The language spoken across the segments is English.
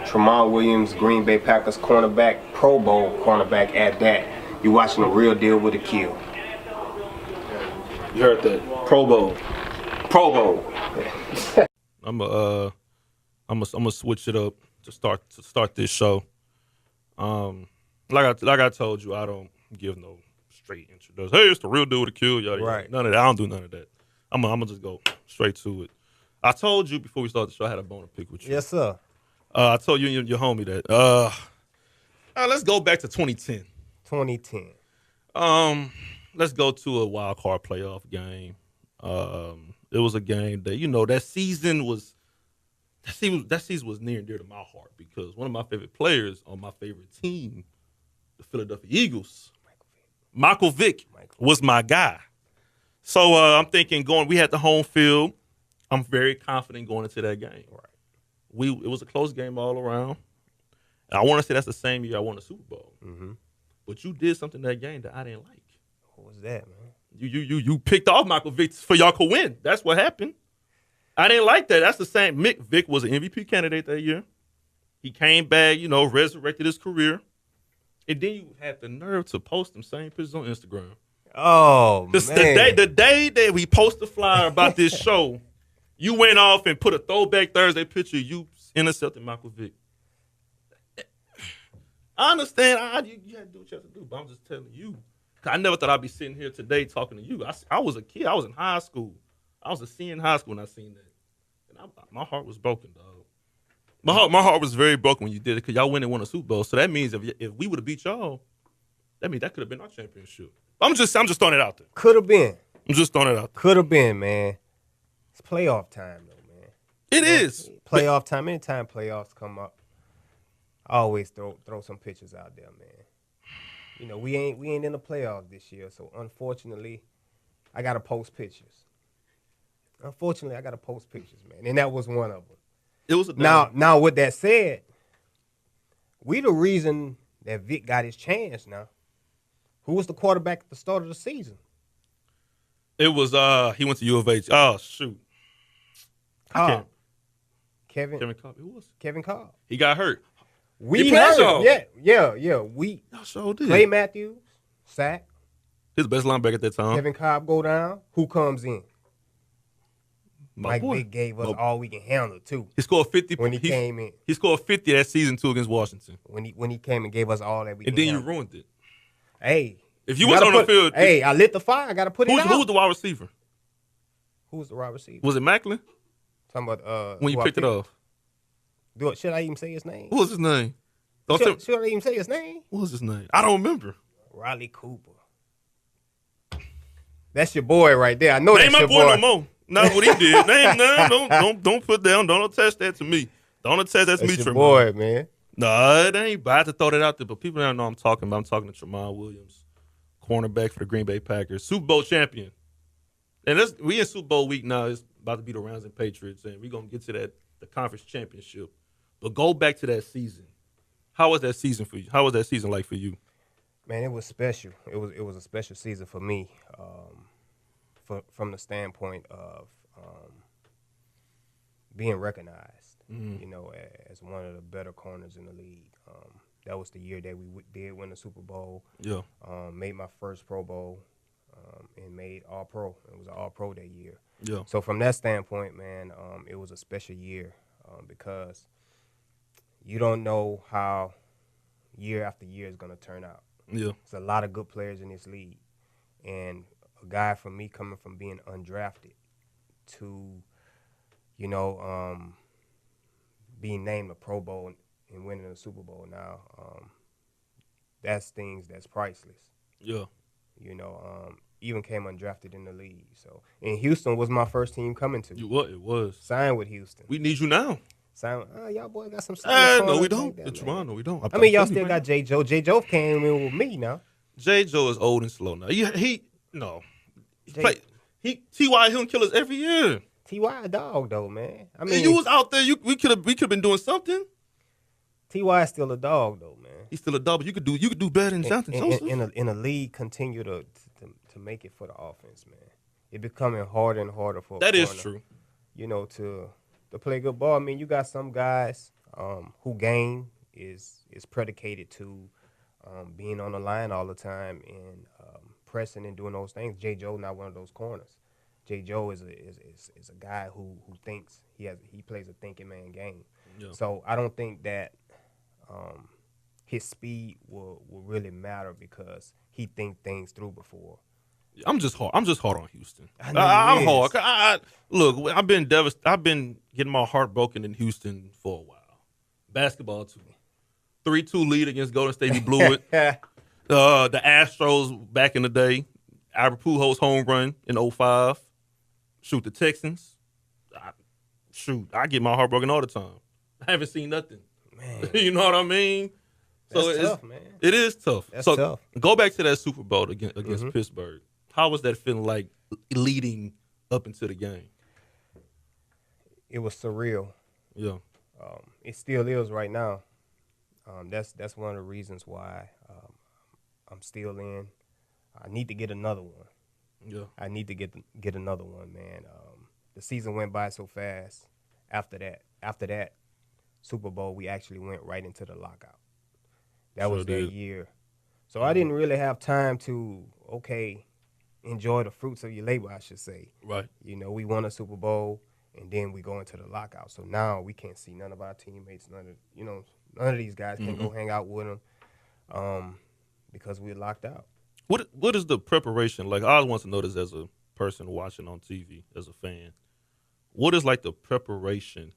Tramon Williams, Green Bay Packers cornerback, Pro Bowl cornerback at that. You're watching the real deal with Akil. You heard that? Pro Bowl. Pro Bowl. I'm gonna switch it up to start this show. Like I told you, I don't give no straight introduction. Hey, it's the real deal with Akil. Yada, Right. yada. None of that. I don't do none of that. I'm gonna just go straight to it. I told you before we started the show I had a bone to pick with you. Yes, sir. I told you and your homie that. Let's go back to 2010. 2010. Let's go to a wild card playoff game. It was a game that that season was near and dear to my heart because one of my favorite players on my favorite team, the Philadelphia Eagles, Michael Vick, was my guy. So I'm thinking we had the home field. I'm very confident going into that game. Right. It was a close game all around. And I want to say that's the same year I won the Super Bowl. Mm-hmm. But you did something that game that I didn't like. What was that, man? You picked off Michael Vick for y'all could win. That's what happened. I didn't like that. That's the same. Vick was an MVP candidate that year. He came back, resurrected his career. And then you had the nerve to post them same pictures on Instagram. Oh, man. The day that we posted the flyer about this show, you went off and put a Throwback Thursday picture. You intercepted Michael Vick. I understand. You had to do what you had to do, but I'm just telling you. I never thought I'd be sitting here today talking to you. I was a kid. I was in high school. I was a senior in high school when I seen that. And my heart was broken, dog. My heart was very broken when you did it because y'all went and won a Super Bowl. So that means if we would have beat y'all, that means that could have been our championship. I'm just throwing it out there. Could have been. I'm just throwing it out there. Could have been, man. It's playoff time, though, man. It is. Playoff time. Anytime playoffs come up, I always throw some pictures out there, man. We ain't in the playoffs this year, so unfortunately, I gotta post pictures. Unfortunately, I gotta post pictures, man, and that was one of them. It was now. With that said, we the reason that Vic got his chance. Now, who was the quarterback at the start of the season? It was he went to U of H. Oh shoot, Cobb. Kevin Cobb. Who was it? Kevin Cobb. He got hurt. We heard. Yeah. We sure did. Clay Matthews, sack. His the best linebacker at that time. Kevin Cobb go down. Who comes in? My boy. Vick gave us all we can handle too. He scored 50 when he came in. He scored 50 that season too against Washington. When he came and gave us all that we. And can then handle. you ruined it. Hey, if you wasn't on the field, hey, I lit the fire. I got to put it out. Who was the wide receiver? Who was the wide receiver? Was it Macklin? Talking about when you picked it off. Should I even say his name? What was his name? Should I even say his name? What was his name? I don't remember. Riley Cooper. That's your boy right there. I know that's your boy. Ain't my boy no more. Not what he did. Don't put down. Don't attach that to me. Don't attach that to me, That's your Tramon. boy, man. No, it ain't. But I have to throw that out there. But people don't know I'm talking about. I'm talking to Tramon Williams, cornerback for the Green Bay Packers, Super Bowl champion. And we in Super Bowl week now. It's about to be the Rams and Patriots, and we're gonna get to the conference championship. But go back to that season. How was that season for you? How was that season like for you? Man, it was special. It was a special season for me, from the standpoint of being recognized, as one of the better corners in the league. That was the year that we did win the Super Bowl. Yeah. Made my first Pro Bowl, and made All-Pro. It was an All-Pro that year. Yeah. So from that standpoint, man, it was a special year because you don't know how year after year is going to turn out. Yeah. There's a lot of good players in this league. And a guy from me coming from being undrafted to, being named a Pro Bowl and winning a Super Bowl now, that's priceless. Yeah. Even came undrafted in the league. So, and Houston was my first team coming to. It was. Signed with Houston. We need you now. Y'all boys got some. No, we don't. It's Toronto. We don't. I mean, y'all still got J. Joe. J. Joe came in with me now. J. Joe is old and slow now. T.Y. Hilton killers every year. T.Y. a dog though, man. I mean, and you was out there. We could have been doing something. T.Y. is still a dog though, man. He's still a dog. But you could do better than Jonathan Joseph. In a league, continue to make it for the offense, man. It becoming harder and harder for. That is true. To play good ball. I mean, you got some guys who game is predicated to being on the line all the time and pressing and doing those things. J. Joe not one of those corners. J. Joe is a guy who thinks he plays a thinking man game. Yeah. So I don't think that his speed will really matter because he think things through before. I'm just hard on Houston. I know I'm you is. hard. Look, I've been I've been getting my heart broken in Houston for a while. Basketball too. 3-2 lead against Golden State. He blew it. The Astros back in the day. Albert Pujols home run in 2005. Shoot, the Texans. I get my heart broken all the time. I haven't seen nothing. Man, You know what I mean? that's tough, man. It is tough. That's so tough. Go back to that Super Bowl against Pittsburgh. How was that feeling like leading up into the game? It was surreal. Yeah. It still is right now. That's one of the reasons why I'm still in. I need to get another one. Yeah. I need to get another one, man. The season went by so fast. After that Super Bowl, we actually went right into the lockout. That was that year. So I didn't really have time to enjoy the fruits of your labor, I should say. Right. You know, we won a Super Bowl, and then we go into the lockout. So now we can't see none of our teammates. None of these guys can go hang out with them because we're locked out. What is the preparation like? I always want to know this as a person watching on TV, as a fan. What is like the preparation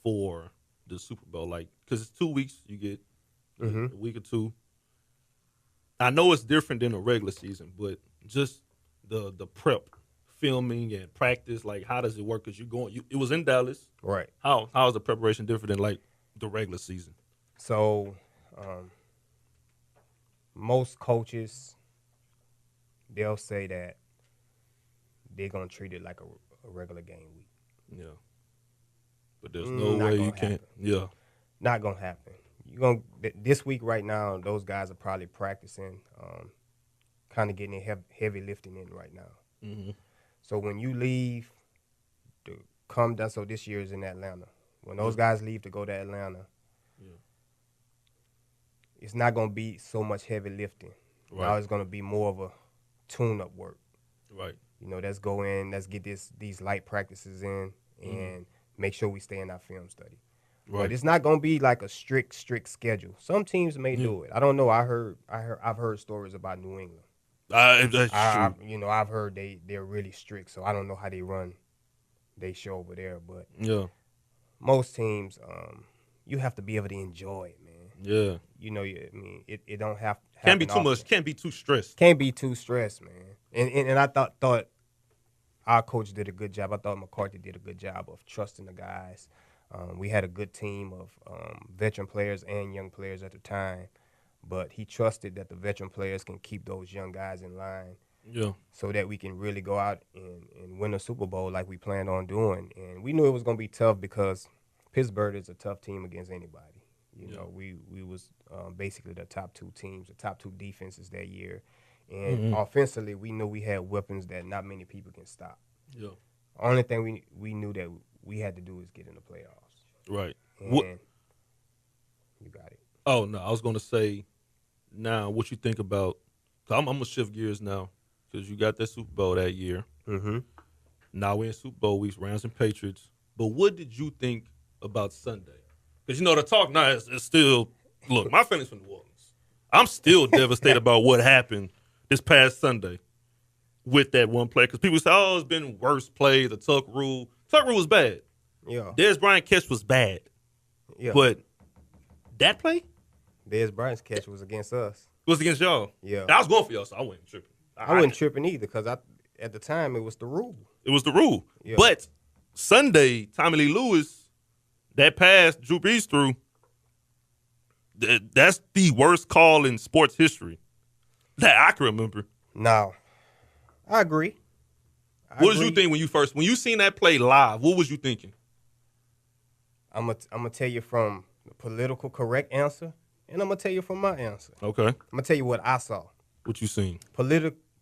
for the Super Bowl? Like, because it's 2 weeks, you get a week or two. I know it's different than a regular season, but just the prep, filming and practice, like how does it work? Because it was in Dallas, Right. How is the preparation different than like the regular season? So most coaches, they'll say that they're going to treat it like a regular game week. Yeah, but there's no Not way gonna you can't. happen. Yeah, Not going to happen. This week right now, those guys are probably practicing, kind of getting their heavy lifting in right now. So when you leave to come down, so this year is in Atlanta. When those guys leave to go to Atlanta, it's not going to be so much heavy lifting. Right. Now it's going to be more of a tune-up work. right. You know, let's go in, let's get these light practices in and make sure we stay in our film study. Right. But it's not going to be like a strict schedule. Some teams may do it. I don't know. I've heard stories about New England. That's true. I've heard they're really strict, so I don't know how they run they show over there. But Yeah, most teams, you have to be able to enjoy it, man. yeah. You know, it don't have Can't be happen too much. often. Can't be too stressed. Can't be too stressed, man. And I thought our coach did a good job. I thought McCarthy did a good job of trusting the guys. We had a good team of veteran players and young players at the time, but he trusted that the veteran players can keep those young guys in line Yeah, so that we can really go out and win a Super Bowl like we planned on doing. And we knew it was going to be tough because Pittsburgh is a tough team against anybody. You know, we was basically the top two teams, the top two defenses that year. And offensively, we knew we had weapons that not many people can stop. yeah. Only thing we knew that we had to do is get in the playoffs. Right. And What? you got it. Oh no, I was gonna say. Now, what you think about? i I'm gonna shift gears now because you got that Super Bowl that year. Mm-hmm. Now we're in Super Bowl weeks, Rams and Patriots. But what did you think about Sunday? Because the talk now is still. Look, my feelings from New Orleans. I'm still devastated about what happened this past Sunday with that one play. Because people say, "Oh, it's been worse plays." The Tuck rule. Tuck rule was bad. Yeah. Dez Bryant catch was bad. Yeah. But that play Dez Bryant's catch was against us. was against y'all. Yeah. I was going for y'all, so I wasn't tripping. I wasn't tripping either because at the time it was the rule. It was the rule. Yeah. But Sunday, Tommy Lee Lewis, that pass Drew Brees threw, that's the worst call in sports history that I can remember. No, I agree. What did you think when you seen that play live? What was you thinking? I'm gonna tell you from the political correct answer, and I'm gonna tell you from my answer. Okay. I'm gonna tell you what I saw. What you seen?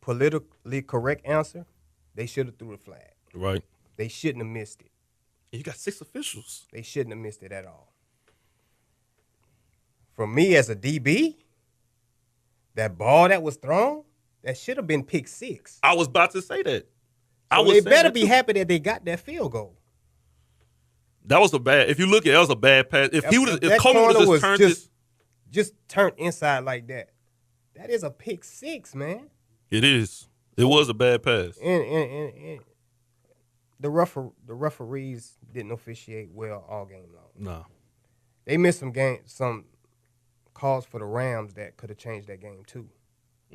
Politically correct answer, they should have threw the flag. Right. They shouldn't have missed it. You got 6 officials. They shouldn't have missed it at all. For me as a DB, that ball that was thrown, that should have been pick 6. I was about to say that. So they better be happy that they got that field goal. That was a bad. If you look at it, that was a bad pass. If Coleman would have just turned inside like that, that is a pick 6, man. It is. It was a bad pass. And the referees didn't officiate well all game long. No. They missed some calls for the Rams that could have changed that game too.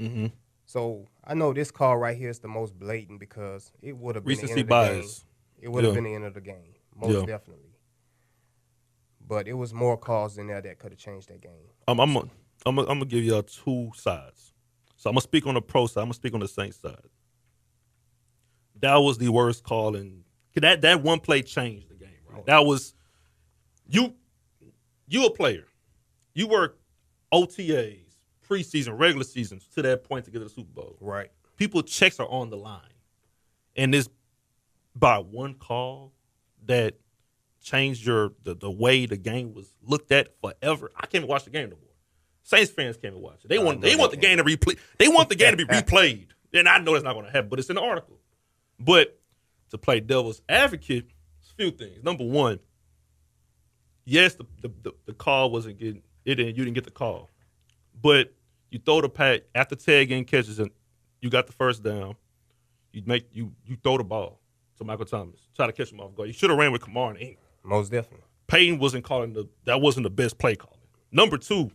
Mm-hmm. So I know this call right here is the most blatant because it would have been recency the end of the bias. game. It would have been the end of the game, most definitely. But it was more calls in there that could have changed that game. I'm gonna give y'all two sides. So I'm gonna speak on the pro side. I'm gonna speak on the Saints side. That was the worst call, and that one play changed the game. Right? That was you a player. You work OTAs, preseason, regular seasons to that point to get to the Super Bowl. Right. People checks are on the line, and this by one call that changed the way the game was looked at forever. I can't even watch the game no more. Saints fans can't even watch it. They want the game to replay. They want the game to be replayed. And I know that's not going to happen, but it's in the article. But to play devil's advocate, it's a few things. Number one, yes, the call wasn't getting it, and you didn't get the call. But you throw the pass after Ted getting catches, and you got the first down. You throw the ball to Michael Thomas, try to catch him off guard. You should have ran with Kamara and Ingram. Most definitely. Payton wasn't calling that wasn't the best play calling. Number two,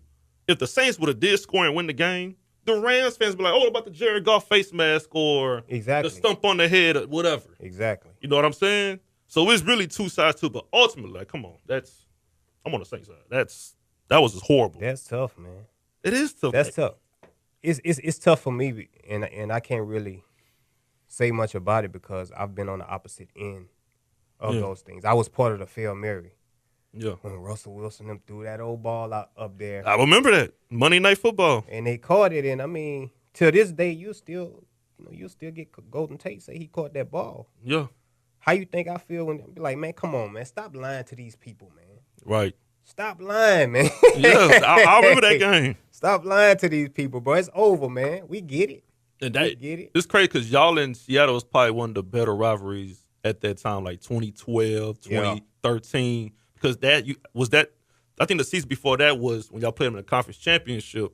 if the Saints would have did score and win the game, the Rams fans would be like, oh, what about the Jared Goff face mask or the stump on the head or whatever. Exactly. You know what I'm saying? So it's really two sides to it, but ultimately, like, come on, I'm on the Saints side. That was just horrible. That's tough, man. It is tough. That's tough. It's tough for me, and I can't really say much about it because I've been on the opposite end of those things. I was part of the Hail Mary. Yeah. When Russell Wilson them threw that old ball out up there. I remember that. Monday Night Football. And they caught it, and I mean, till this day, you still get Golden Tate say he caught that ball. Yeah. How you think I feel when be like, man, come on, man, stop lying to these people, man. Right. Stop lying, man. Yeah, I remember that game. Stop lying to these people, bro. It's over, man. We get it. And we get it. It's crazy because y'all in Seattle was probably one of the better rivalries at that time, like 2012, 2013. Because I think the season before that was when y'all played them in the conference championship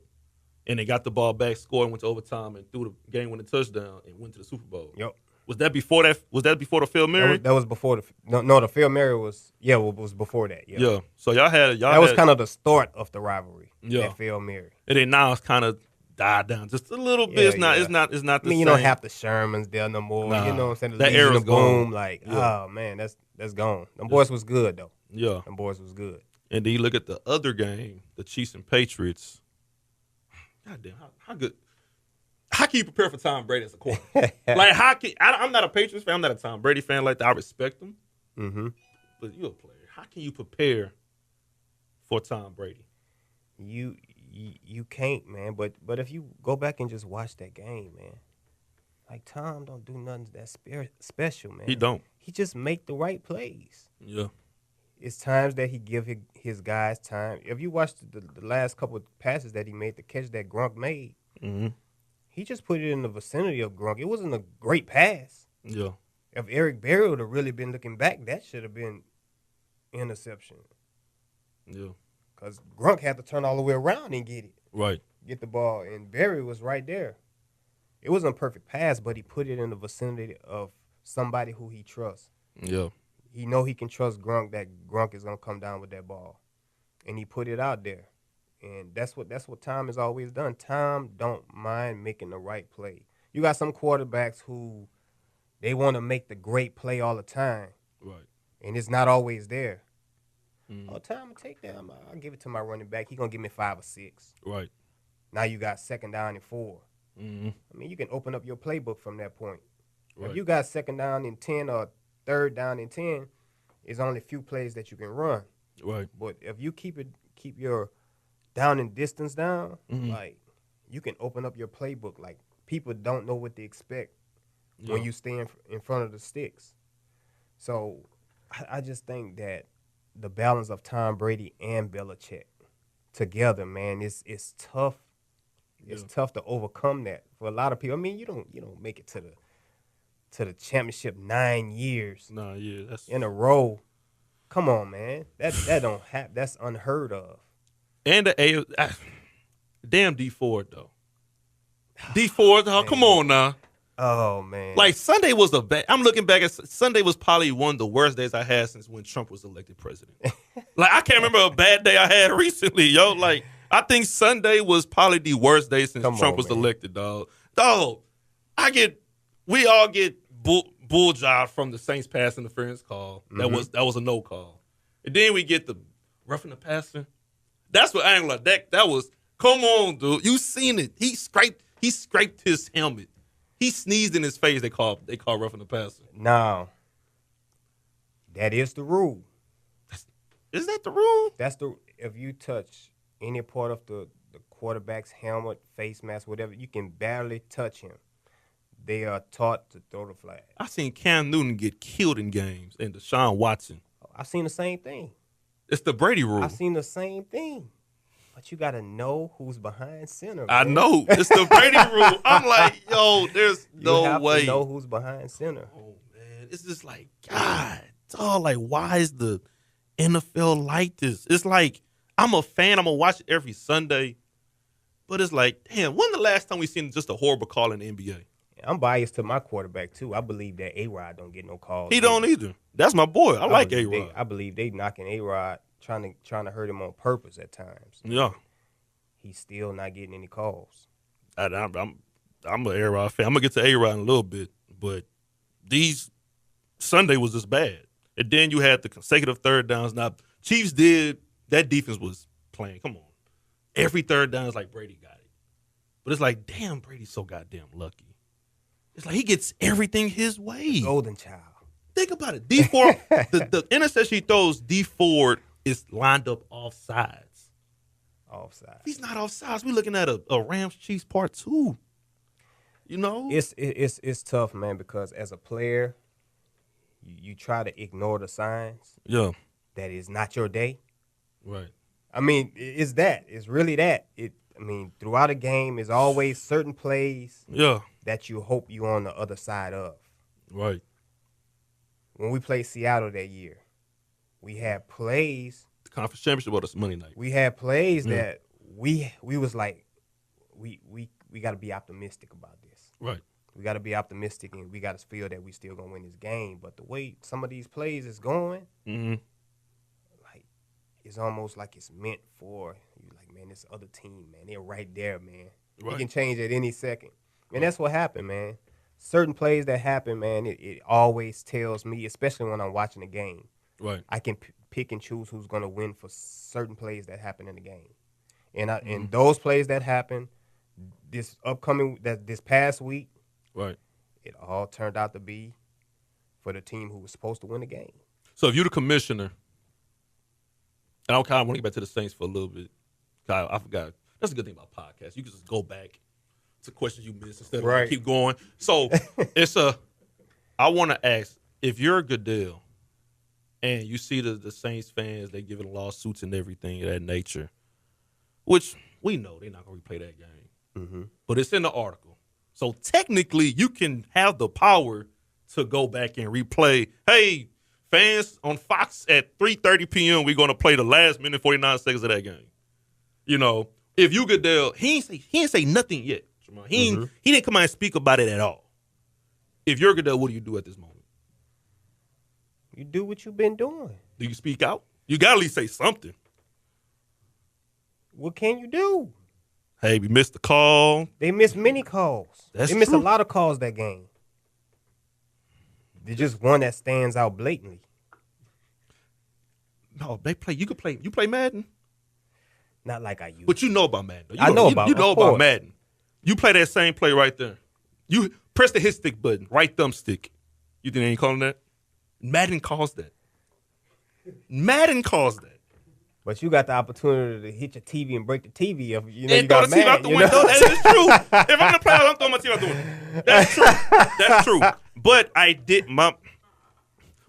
and they got the ball back, scored, went to overtime, and threw the game-winning touchdown and went to the Super Bowl. Yep. Was that before that? Was that before the Hail Mary? That was before the Hail Mary was was before that. Yeah. Yeah. So that was kind of the start of the rivalry. Yeah. That Hail Mary. And then now it's kind of died down just a little bit. It's not the same. I mean, you don't have the Shermans there no more. Nah, you know what I'm saying? The that era's boom, gone. oh man, that's gone. Them boys was good though. Yeah. Them boys was good. And then you look at the other game, the Chiefs and Patriots. God damn, how good. How can you prepare for Tom Brady as a quarterback? I'm not a Patriots fan. I'm not a Tom Brady fan like that. I respect him. Mm-hmm. But you're a player. How can you prepare for Tom Brady? You can't, man. But if you go back and just watch that game, man, like Tom don't do nothing that special, man. He don't. He just make the right plays. Yeah. It's times that he give his guys time. If you watch the last couple of passes that he made, the catch that Gronk made, he just put it in the vicinity of Gronk. It wasn't a great pass. Yeah. If Eric Berry would have really been looking back, that should have been interception. Yeah. Because Gronk had to turn all the way around and get it. Right. Get the ball. And Berry was right there. It wasn't a perfect pass, but he put it in the vicinity of somebody who he trusts. Yeah. He know he can trust Gronk that Gronk is gonna come down with that ball, and he put it out there, and that's what Tom has always done. Tom don't mind making the right play. You got some quarterbacks who they want to make the great play all the time, right? And it's not always there. Oh, Tom, take that. I'll give it to my running back. He gonna give me 5 or 6. Right. Now you got 2nd down and 4. Mm-hmm. I mean, you can open up your playbook from that point. Right. If you got 2nd down and 10 or 3rd down and 10, it's only a few plays that you can run. Right. But if you keep your down and distance down, like you can open up your playbook. Like people don't know what to expect when you stand in front of the sticks. So I just think that the balance of Tom Brady and Belichick together, man. It's tough. It's tough to overcome that for a lot of people. I mean, you don't make it to the championship 9 years That's in a row. Come on, man. That don't happen. That's unheard of. And the damn D Ford though. D Ford, come on now. Oh man. Like Sunday was I'm looking back at Sunday was probably one of the worst days I had since when Trump was elected president. Like I can't remember a bad day I had recently, yo. Like I think Sunday was probably the worst day since Trump was elected, dog. Dog, we all get bull job from the Saints pass interference call. That was a no call. And then we get the roughing the passer. That's what I ain't like. That was, come on, dude. You seen it. He scraped his helmet. He sneezed in his face. They call roughing the passer. No. That is the rule. Is that the rule? If you touch any part of the quarterback's helmet, face mask, whatever, you can barely touch him. They are taught to throw the flag. I seen Cam Newton get killed in games and Deshaun Watson. I've seen the same thing. It's the Brady rule. I've seen the same thing. But you got to know who's behind center, man. I know. It's the Brady rule. I'm like, yo, there's no way. You have to know who's behind center. Oh, man. It's just like, God, dog, like, why is the NFL like this? It's like, I'm a fan. I'm going to watch it every Sunday. But it's like, damn, when the last time we seen just a horrible call in the NBA? I'm biased to my quarterback, too. I believe that A-Rod don't get no calls. He don't either. That's my boy. I like A-Rod. I believe they knocking A-Rod, trying to hurt him on purpose at times. Yeah. He's still not getting any calls. I'm an A-Rod fan. I'm going to get to A-Rod in a little bit. But Sunday was just bad. And then you had the consecutive third downs. Now, Chiefs that defense was playing. Come on. Every third down is like Brady got it. But it's like, damn, Brady's so goddamn lucky. It's like he gets everything his way. Golden child. Think about it. D Ford, the interception he throws, D Ford is lined up off sides. Offside. He's not off sides. We're looking at a Rams Chiefs part 2. You know? It's tough, man, because as a player, you try to ignore the signs. Yeah. That is not your day. Right. I mean, it's that. It's really that. Throughout a game, is always certain plays that you hope you're on the other side of. Right. When we played Seattle that year, we had plays. The conference championship or the Monday night? We had plays that we was like, we got to be optimistic about this. Right. We got to be optimistic, and we got to feel that we still going to win this game. But the way some of these plays is going, like, it's almost like it's meant for you. Like, man, this other team, man, they're right there, man. Right. You can change at any second. And that's what happened, man. Certain plays that happen, man, it always tells me, especially when I'm watching the game. Right. I can pick and choose who's going to win for certain plays that happen in the game. And those plays that happen this past week, right, it all turned out to be for the team who was supposed to win the game. So if you're the commissioner, and I kind of want to get back to the Saints for a little bit. I forgot. That's a good thing about podcasts. You can just go back to questions you missed instead of keep going. So I want to ask, if you're Goodell and you see the Saints fans, they giving lawsuits and everything of that nature, which we know they're not going to replay that game, but it's in the article. So technically, you can have the power to go back and replay. Hey, fans on Fox at 3:30 p.m., we're going to play the last minute 49 seconds of that game. You know, if you Goodell, he ain't say nothing yet. He didn't come out and speak about it at all. If you're Goodell, what do you do at this moment? You do what you've been doing. Do you speak out? You got to at least say something. What can you do? Hey, we missed the call. They missed many calls. They missed a lot of calls that game. There's just one that stands out blatantly. No, they play. You play Madden? Not like I used. But you know about Madden. I know about Madden. You play that same play right there. You press the hit stick button, right thumbstick. You think they ain't calling that? Madden calls that. Madden calls that. But you got the opportunity to hit your TV and break the TV if you and got throw the TV out the window. That is true. If I'm in the playoffs, I'm throwing my TV out the window. That's true. That's true. But I did. My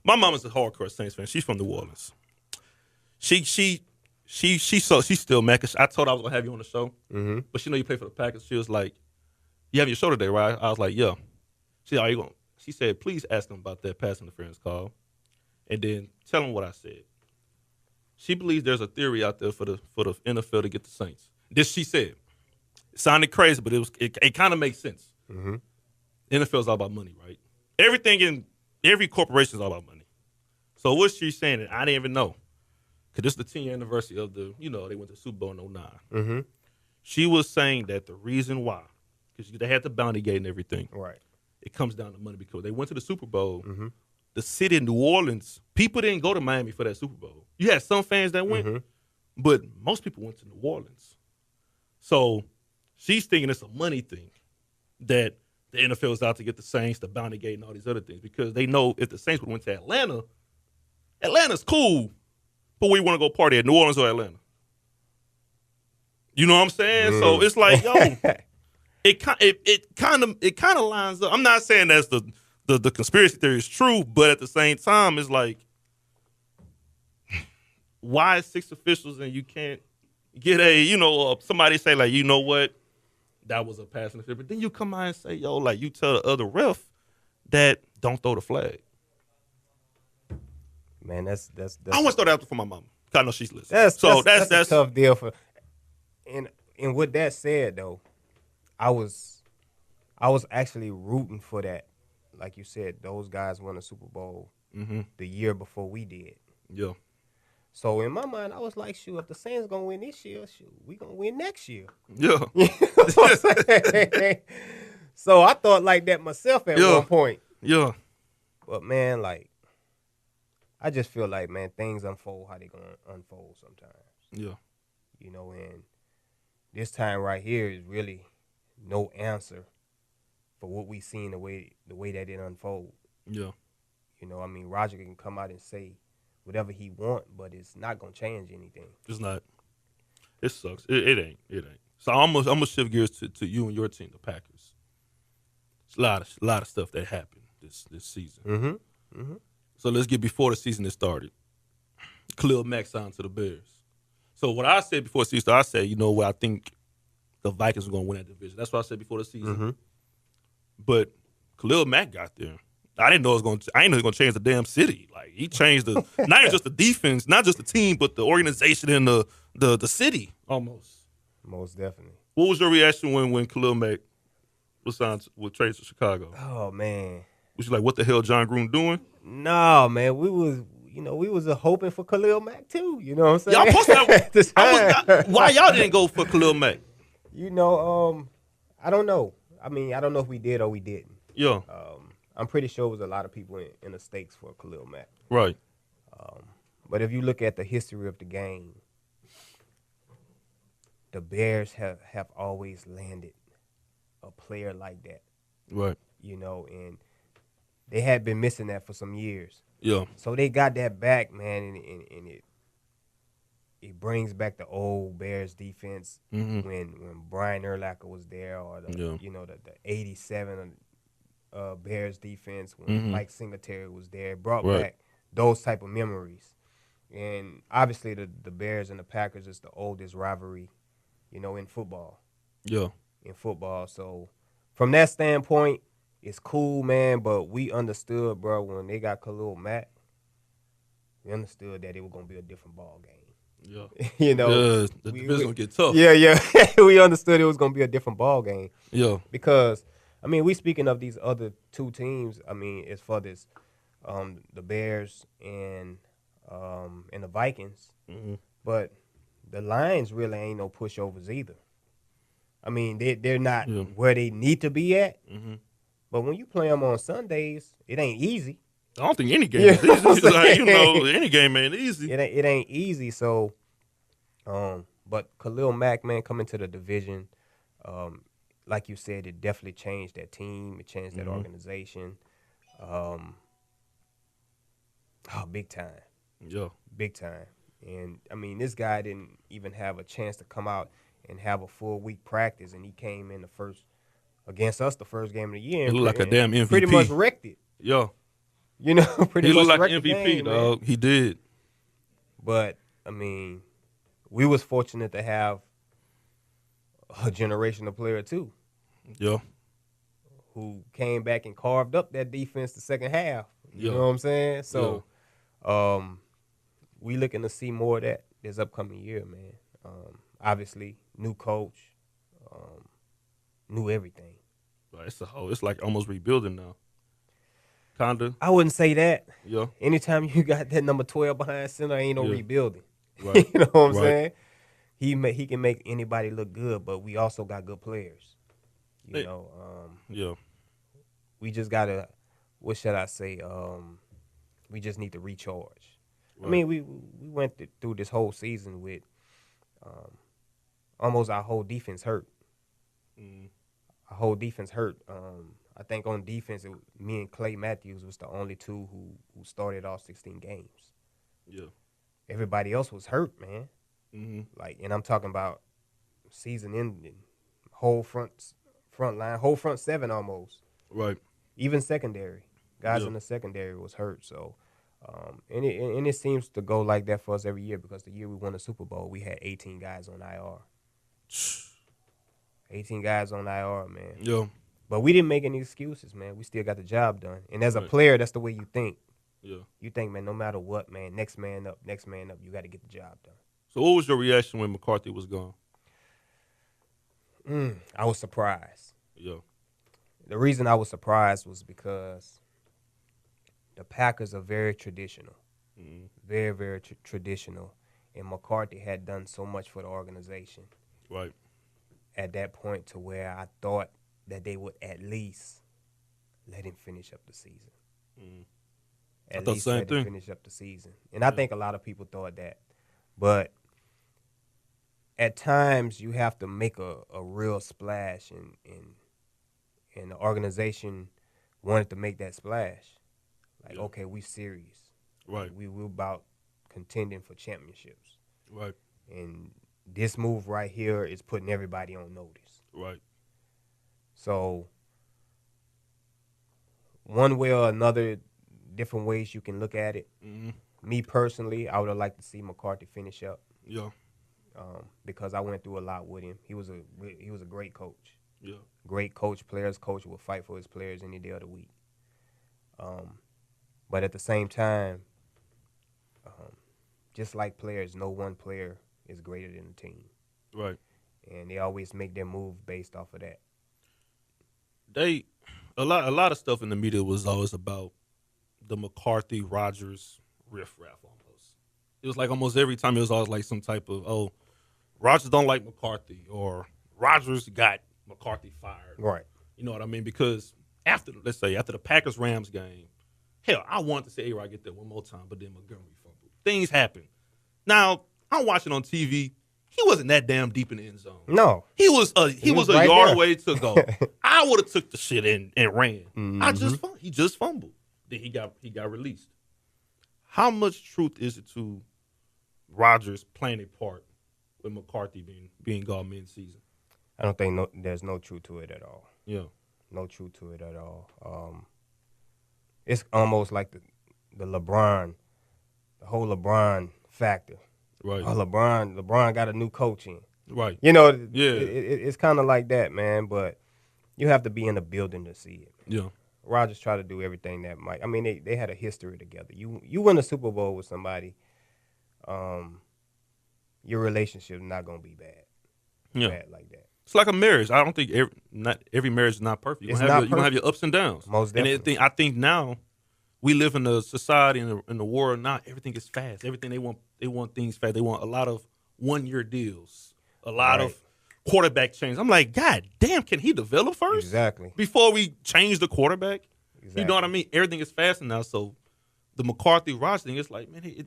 mom is a hardcore Saints fan. She's from New Orleans. She she's still mad. 'Cause I told her I was gonna have you on the show, Mm-hmm. but she know you play for the Packers. She was like, "You have your show today, right?" I was like, "Yeah." She said, "Are you going?" She said, "Please ask him about that pass interference call, and then tell him what I said." She believes there's a theory out there for the NFL to get the Saints. This she said. It sounded crazy, but it kind of makes sense. Mm-hmm. NFL is all about money, right? Everything in every corporation is all about money. So what she's saying, I didn't even know. Because this is the 10-year anniversary of they went to the Super Bowl in 2009. Mm-hmm. She was saying that the reason why, because they had the bounty gate and everything, Right. it comes down to money because they went to the Super Bowl. Mm-hmm. The city of New Orleans, people didn't go to Miami for that Super Bowl. You had some fans that went, but most people went to New Orleans. So she's thinking it's a money thing that the NFL is out to get the Saints, the bounty gate, and all these other things because they know if the Saints would went to Atlanta, Atlanta's cool, but we want to go party at New Orleans or Atlanta. You know what I'm saying? So it's like, yo, it kind of lines up. I'm not saying that's the conspiracy theory is true, but at the same time, it's like, why 6 officials and you can't get somebody say like, you know what? That was a pass interference. But then you come out and say, yo, like you tell the other ref that don't throw the flag. Man, that's I want to throw that out for my mama. I know she's listening. That's a that's tough deal for. And with that said, though, I was actually rooting for that. Like you said, those guys won the Super Bowl the year before we did. Yeah. So in my mind, I was like, shoot, if the Saints gonna win this year, shoot, we gonna win next year. Yeah. You know what I'm saying? So I thought like that myself at one point. Yeah. But man, like, I just feel like, man, things unfold how they gonna unfold sometimes. Yeah. You know, and this time right here is really no answer for what we seen the way that it unfold. Yeah. You know, I mean, Roger can come out and say whatever he want, but it's not gonna change anything. It's not. It sucks. It ain't. So I'm gonna shift gears to you and your team, the Packers. It's a lot of stuff that happened this season. Mm-hmm. Mm-hmm. So let's get before the season has started. Khalil Mack signed to the Bears. So what I said before the season started, I said, you know what, I think the Vikings are gonna win that division. That's what I said before the season. Mm-hmm. But Khalil Mack got there. I didn't know it was gonna change the damn city. Like he changed not even just the defense, not just the team, but the organization and the city almost. Most definitely. What was your reaction when Khalil Mack was signed with trades to Chicago? Oh man. Was you like, what the hell John Gruden doing? No, man, we was hoping for Khalil Mack too. You know what I'm saying? Y'all supposed to why y'all didn't go for Khalil Mack? You know, I don't know. I mean, I don't know if we did or we didn't. Yeah. I'm pretty sure it was a lot of people in the stakes for Khalil Mack. Right. But if you look at the history of the game, the Bears have always landed a player like that. Right. You know, and they had been missing that for some years. Yeah. So they got that back, man, and it brings back the old Bears defense when Brian Urlacher was there, or the 87 Bears defense when Mike Singletary was there. It brought back those type of memories. And obviously the Bears and the Packers is the oldest rivalry, you know, in football. Yeah. In football. So from that standpoint, it's cool, man, but we understood, bro, when they got Khalil Mack, we understood that it was going to be a different ball game. Yeah. You know? Yeah, the division going to get tough. Yeah. We understood it was going to be a different ball game. Yeah. Because, I mean, we speaking of these other two teams, I mean, as far as the Bears and the Vikings, but the Lions really ain't no pushovers either. I mean, they're not where they need to be at. But when you play them on Sundays, it ain't easy. I don't think any game is easy. Like, any game ain't easy. It ain't easy. So, but Khalil Mack, man, coming to the division, like you said, it definitely changed that team. It changed that organization. Big time. Yeah. Big time. And, I mean, this guy didn't even have a chance to come out and have a full week practice, and he came in against us the first game of the year. He looked like a damn MVP. Pretty much wrecked it. Yeah. You know, pretty much He looked like wrecked an the MVP, game, dog. man. He did. But, I mean, we was fortunate to have a generational player too, Yeah. who came back and carved up that defense the second half. You Yeah. know what I'm saying? So, we looking to see more of that this upcoming year, man. Obviously, new coach, new everything. Right. It's like almost rebuilding now. Kinda. I wouldn't say that. Yeah. Anytime you got that number 12 behind center, ain't no rebuilding. Right. You know what I'm Right. saying? He can make anybody look good, but we also got good players. You know, Yeah. we just gotta. What should I say? We just need to recharge. Right. I mean, we went through this whole season with almost our whole defense hurt. Our whole defense hurt. I think on defense, me and Clay Matthews was the only two who started all 16 games. Yeah. Everybody else was hurt, man. Mm-hmm. Like, and I'm talking about season ending, whole front line, whole front seven almost. Right. Even secondary, guys in the secondary was hurt. So, and it seems to go like that for us every year, because the year we won the Super Bowl, we had 18 guys on IR. 18 guys on IR, man. Yeah. But we didn't make any excuses, man. We still got the job done. And as a player, that's the way you think. Yeah. You think, man, no matter what, man, next man up, you got to get the job done. So what was your reaction when McCarthy was gone? I was surprised. Yeah. The reason I was surprised was because the Packers are very traditional. Very, very traditional. And McCarthy had done so much for the organization. Right. At that point, to where I thought that they would at least let him finish up the season. At least let him finish up the season. And I think a lot of people thought that. But at times you have to make a real splash, and the organization wanted to make that splash. Like, okay, we serious. Right. We're about contending for championships. Right. And this move right here is putting everybody on notice. Right. So, one way or another, different ways you can look at it. Me personally, I would have liked to see McCarthy finish up. Yeah. Because I went through a lot with him. He was a great coach. Yeah. Great coach. Players coach will fight for his players any day of the week. But at the same time, just like players, no one player is greater than the team. Right. And they always make their move based off of that. A lot of stuff in the media was always about the McCarthy Rodgers riffraff almost. It was like almost every time it was always like some type of, Rodgers don't like McCarthy, or Rodgers got McCarthy fired. Right. You know what I mean? Because after the Packers-Rams game, hell, I wanted to say A-Rod get there one more time, but then Montgomery fumbled. Things happen. Now, I'm watching on TV. He wasn't that damn deep in the end zone. No. He was a right yard there. away to go. I would have took the shit and ran. He just fumbled. Then he got released. How much truth is it to Rodgers playing a part with McCarthy being gone mid-season? I don't think there's no truth to it at all. Yeah. No truth to it at all. It's almost like the LeBron, the whole LeBron factor. Right. Oh, LeBron got a new coach in. Right. You know, Yeah. It's kind of like that, man, but you have to be in the building to see it. Yeah. Rodgers tried to do everything that might. I mean, they had a history together. You win a Super Bowl with somebody, your relationship is not going to be bad. Yeah. Bad like that. It's like a marriage. I don't think not every marriage is not perfect. You're gonna have your ups and downs. Most definitely. And I think now we live in a society in the world now. Everything is fast. Everything they want things fast. They want a lot of 1-year deals, a lot of quarterback change. I'm like, God damn, can he develop first? Exactly. Before we change the quarterback. Exactly. You know what I mean? Everything is fast now. So the McCarthy Rodgers thing, it's like, man,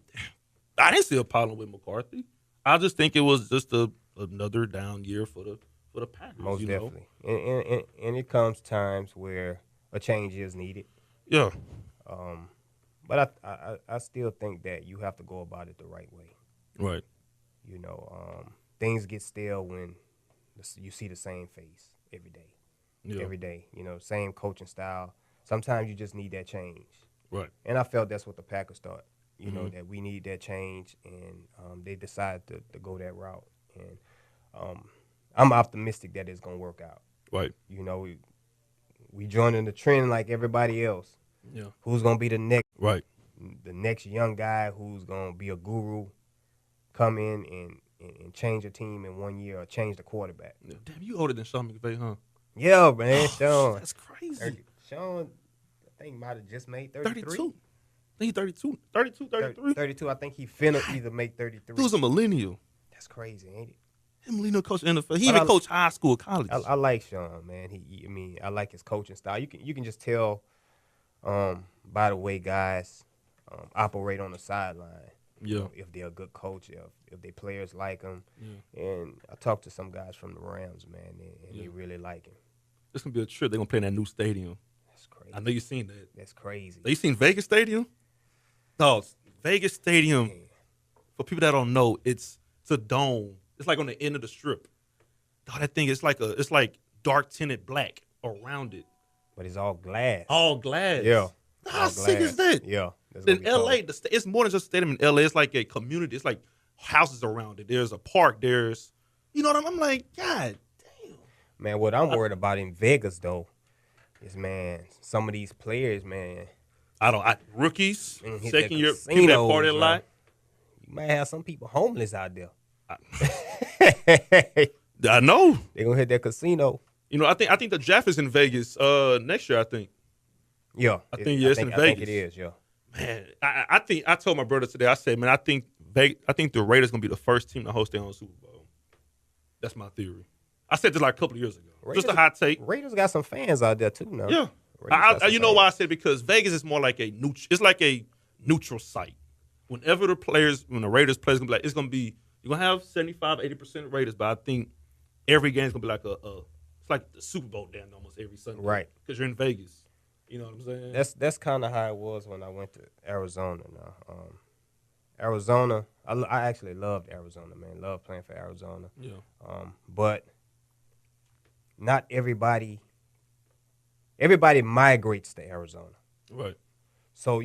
I didn't see a problem with McCarthy. I just think it was just another down year for the Packers. Most definitely. And it comes times where a change is needed. Yeah. But I still think that you have to go about it the right way. Right. You know, things get stale when you see the same face every day. Yeah. Every day. You know, same coaching style. Sometimes you just need that change. Right. And I felt that's what the Packers thought. you know, that we need that change, and they decided to go that route. And I'm optimistic that it's gonna work out. Right. You know, we joining the trend like everybody else. Yeah. Who's gonna be the next? Right. The next young guy who's gonna be a guru, come in and change a team in 1 year or change the quarterback. Yeah. Damn, you older than Sean McVay, huh? Yeah, man, Sean. That's crazy. Sean, I think might have just made 33. 32. I think he's 32, 33. 32. I think he finna either make 33. Dude's a millennial. That's crazy, ain't it? Him millennial coach NFL. He even coached high school, college. I like Sean, man. I like his coaching style. You can just tell by the way guys operate on the sideline. Yeah. You know, if they're a good coach, if their players like him. Yeah. And I talked to some guys from the Rams, man, and they really like him. This gonna be a trip. They're gonna play in that new stadium. That's crazy. I know you've seen that. That's crazy. You seen Vegas Stadium? No, Vegas Stadium. Man. For people that don't know, it's a dome. It's like on the end of the strip. Oh, that thing is like dark tinted black around it. But it's all glass. All glass. Yeah. How sick is that? Yeah. In LA, it's more than just a stadium in LA. It's like a community. It's like houses around it. There's a park. There's, you know what I'm like, God damn. Man, what I'm worried about in Vegas, though, is, man, some of these players, man. Rookies, second year, people that party a lot. You might have some people homeless out there. I know. They're going to hit that casino. You know, I think the Jeff is in Vegas next year, I think. Yeah. I think it's in Vegas. I think it is, yeah. Man, I told my brother today, I said, man, I think the Raiders going to be the first team to host their own Super Bowl. That's my theory. I said this like a couple of years ago. Just a hot take. Raiders got some fans out there, too, now. Yeah. You know why I said? Because Vegas is more like it's like a neutral site. Whenever when the Raiders play, it's going to be, you're going to have 75, 80% Raiders, but I think every game is going to be like it's like the Super Bowl down almost every Sunday. Right. Because you're in Vegas. You know what I'm saying? That's kind of how it was when I went to Arizona now. Arizona, I actually loved Arizona, man. Loved playing for Arizona. Yeah. But not everybody migrates to Arizona. Right. So,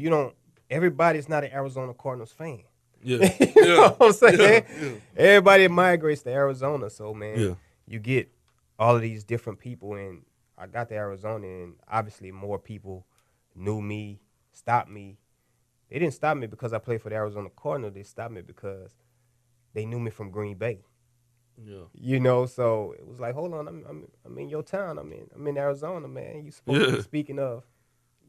everybody's not an Arizona Cardinals fan. Yeah. You know what I'm saying? Yeah. Everybody migrates to Arizona. So, man, you get all of these different people. And I got to Arizona, and obviously more people knew me, stopped me. They didn't stop me because I played for the Arizona Cardinals. They stopped me because they knew me from Green Bay. Yeah. So it was like, hold on, I'm in your town. I'm in Arizona, man. You supposed to be speaking of,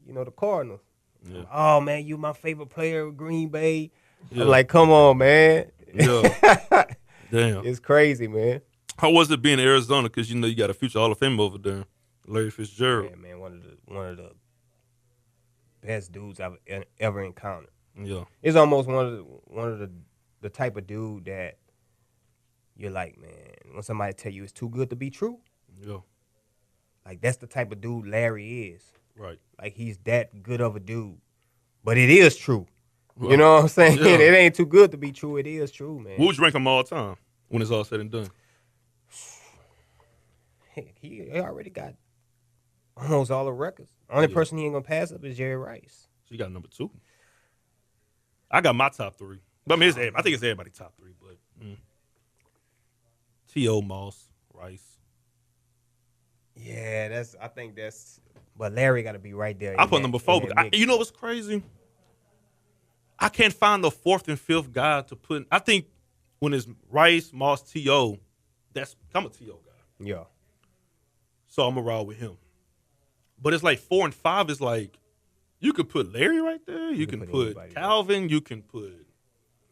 the Cardinals. Yeah. Oh, man, you my favorite player of Green Bay. Yeah. I'm like, come on, man. Yeah. Damn. It's crazy, man. How was it being in Arizona? Because you got a future Hall of Fame over there, Larry Fitzgerald. Yeah, man, one of the best dudes I've ever encountered. Yeah, it's almost one of the type of dude that you're like, man, when somebody tell you it's too good to be true. Yeah, like that's the type of dude Larry is. Right. Like he's that good of a dude, but it is true. Right. You know what I'm saying? Yeah. It ain't too good to be true. It is true, man. What would you rank him all time when it's all said and done? He already got almost all the records. Only person he ain't gonna pass up is Jerry Rice. So you got number 2. I got my top 3. But I think it's everybody's top 3. But T.O. Moss, Rice. Yeah, I think that's. But Larry got to be right there. I put number 4. You know what's crazy? I can't find the 4th and 5th guy to put. I think when it's Rice, Moss, T.O., I'm a T.O. guy. Yeah. So I'm going to ride with him. But it's like 4 and 5 is like, you could put Larry right there. You can put Calvin. Right. You can put,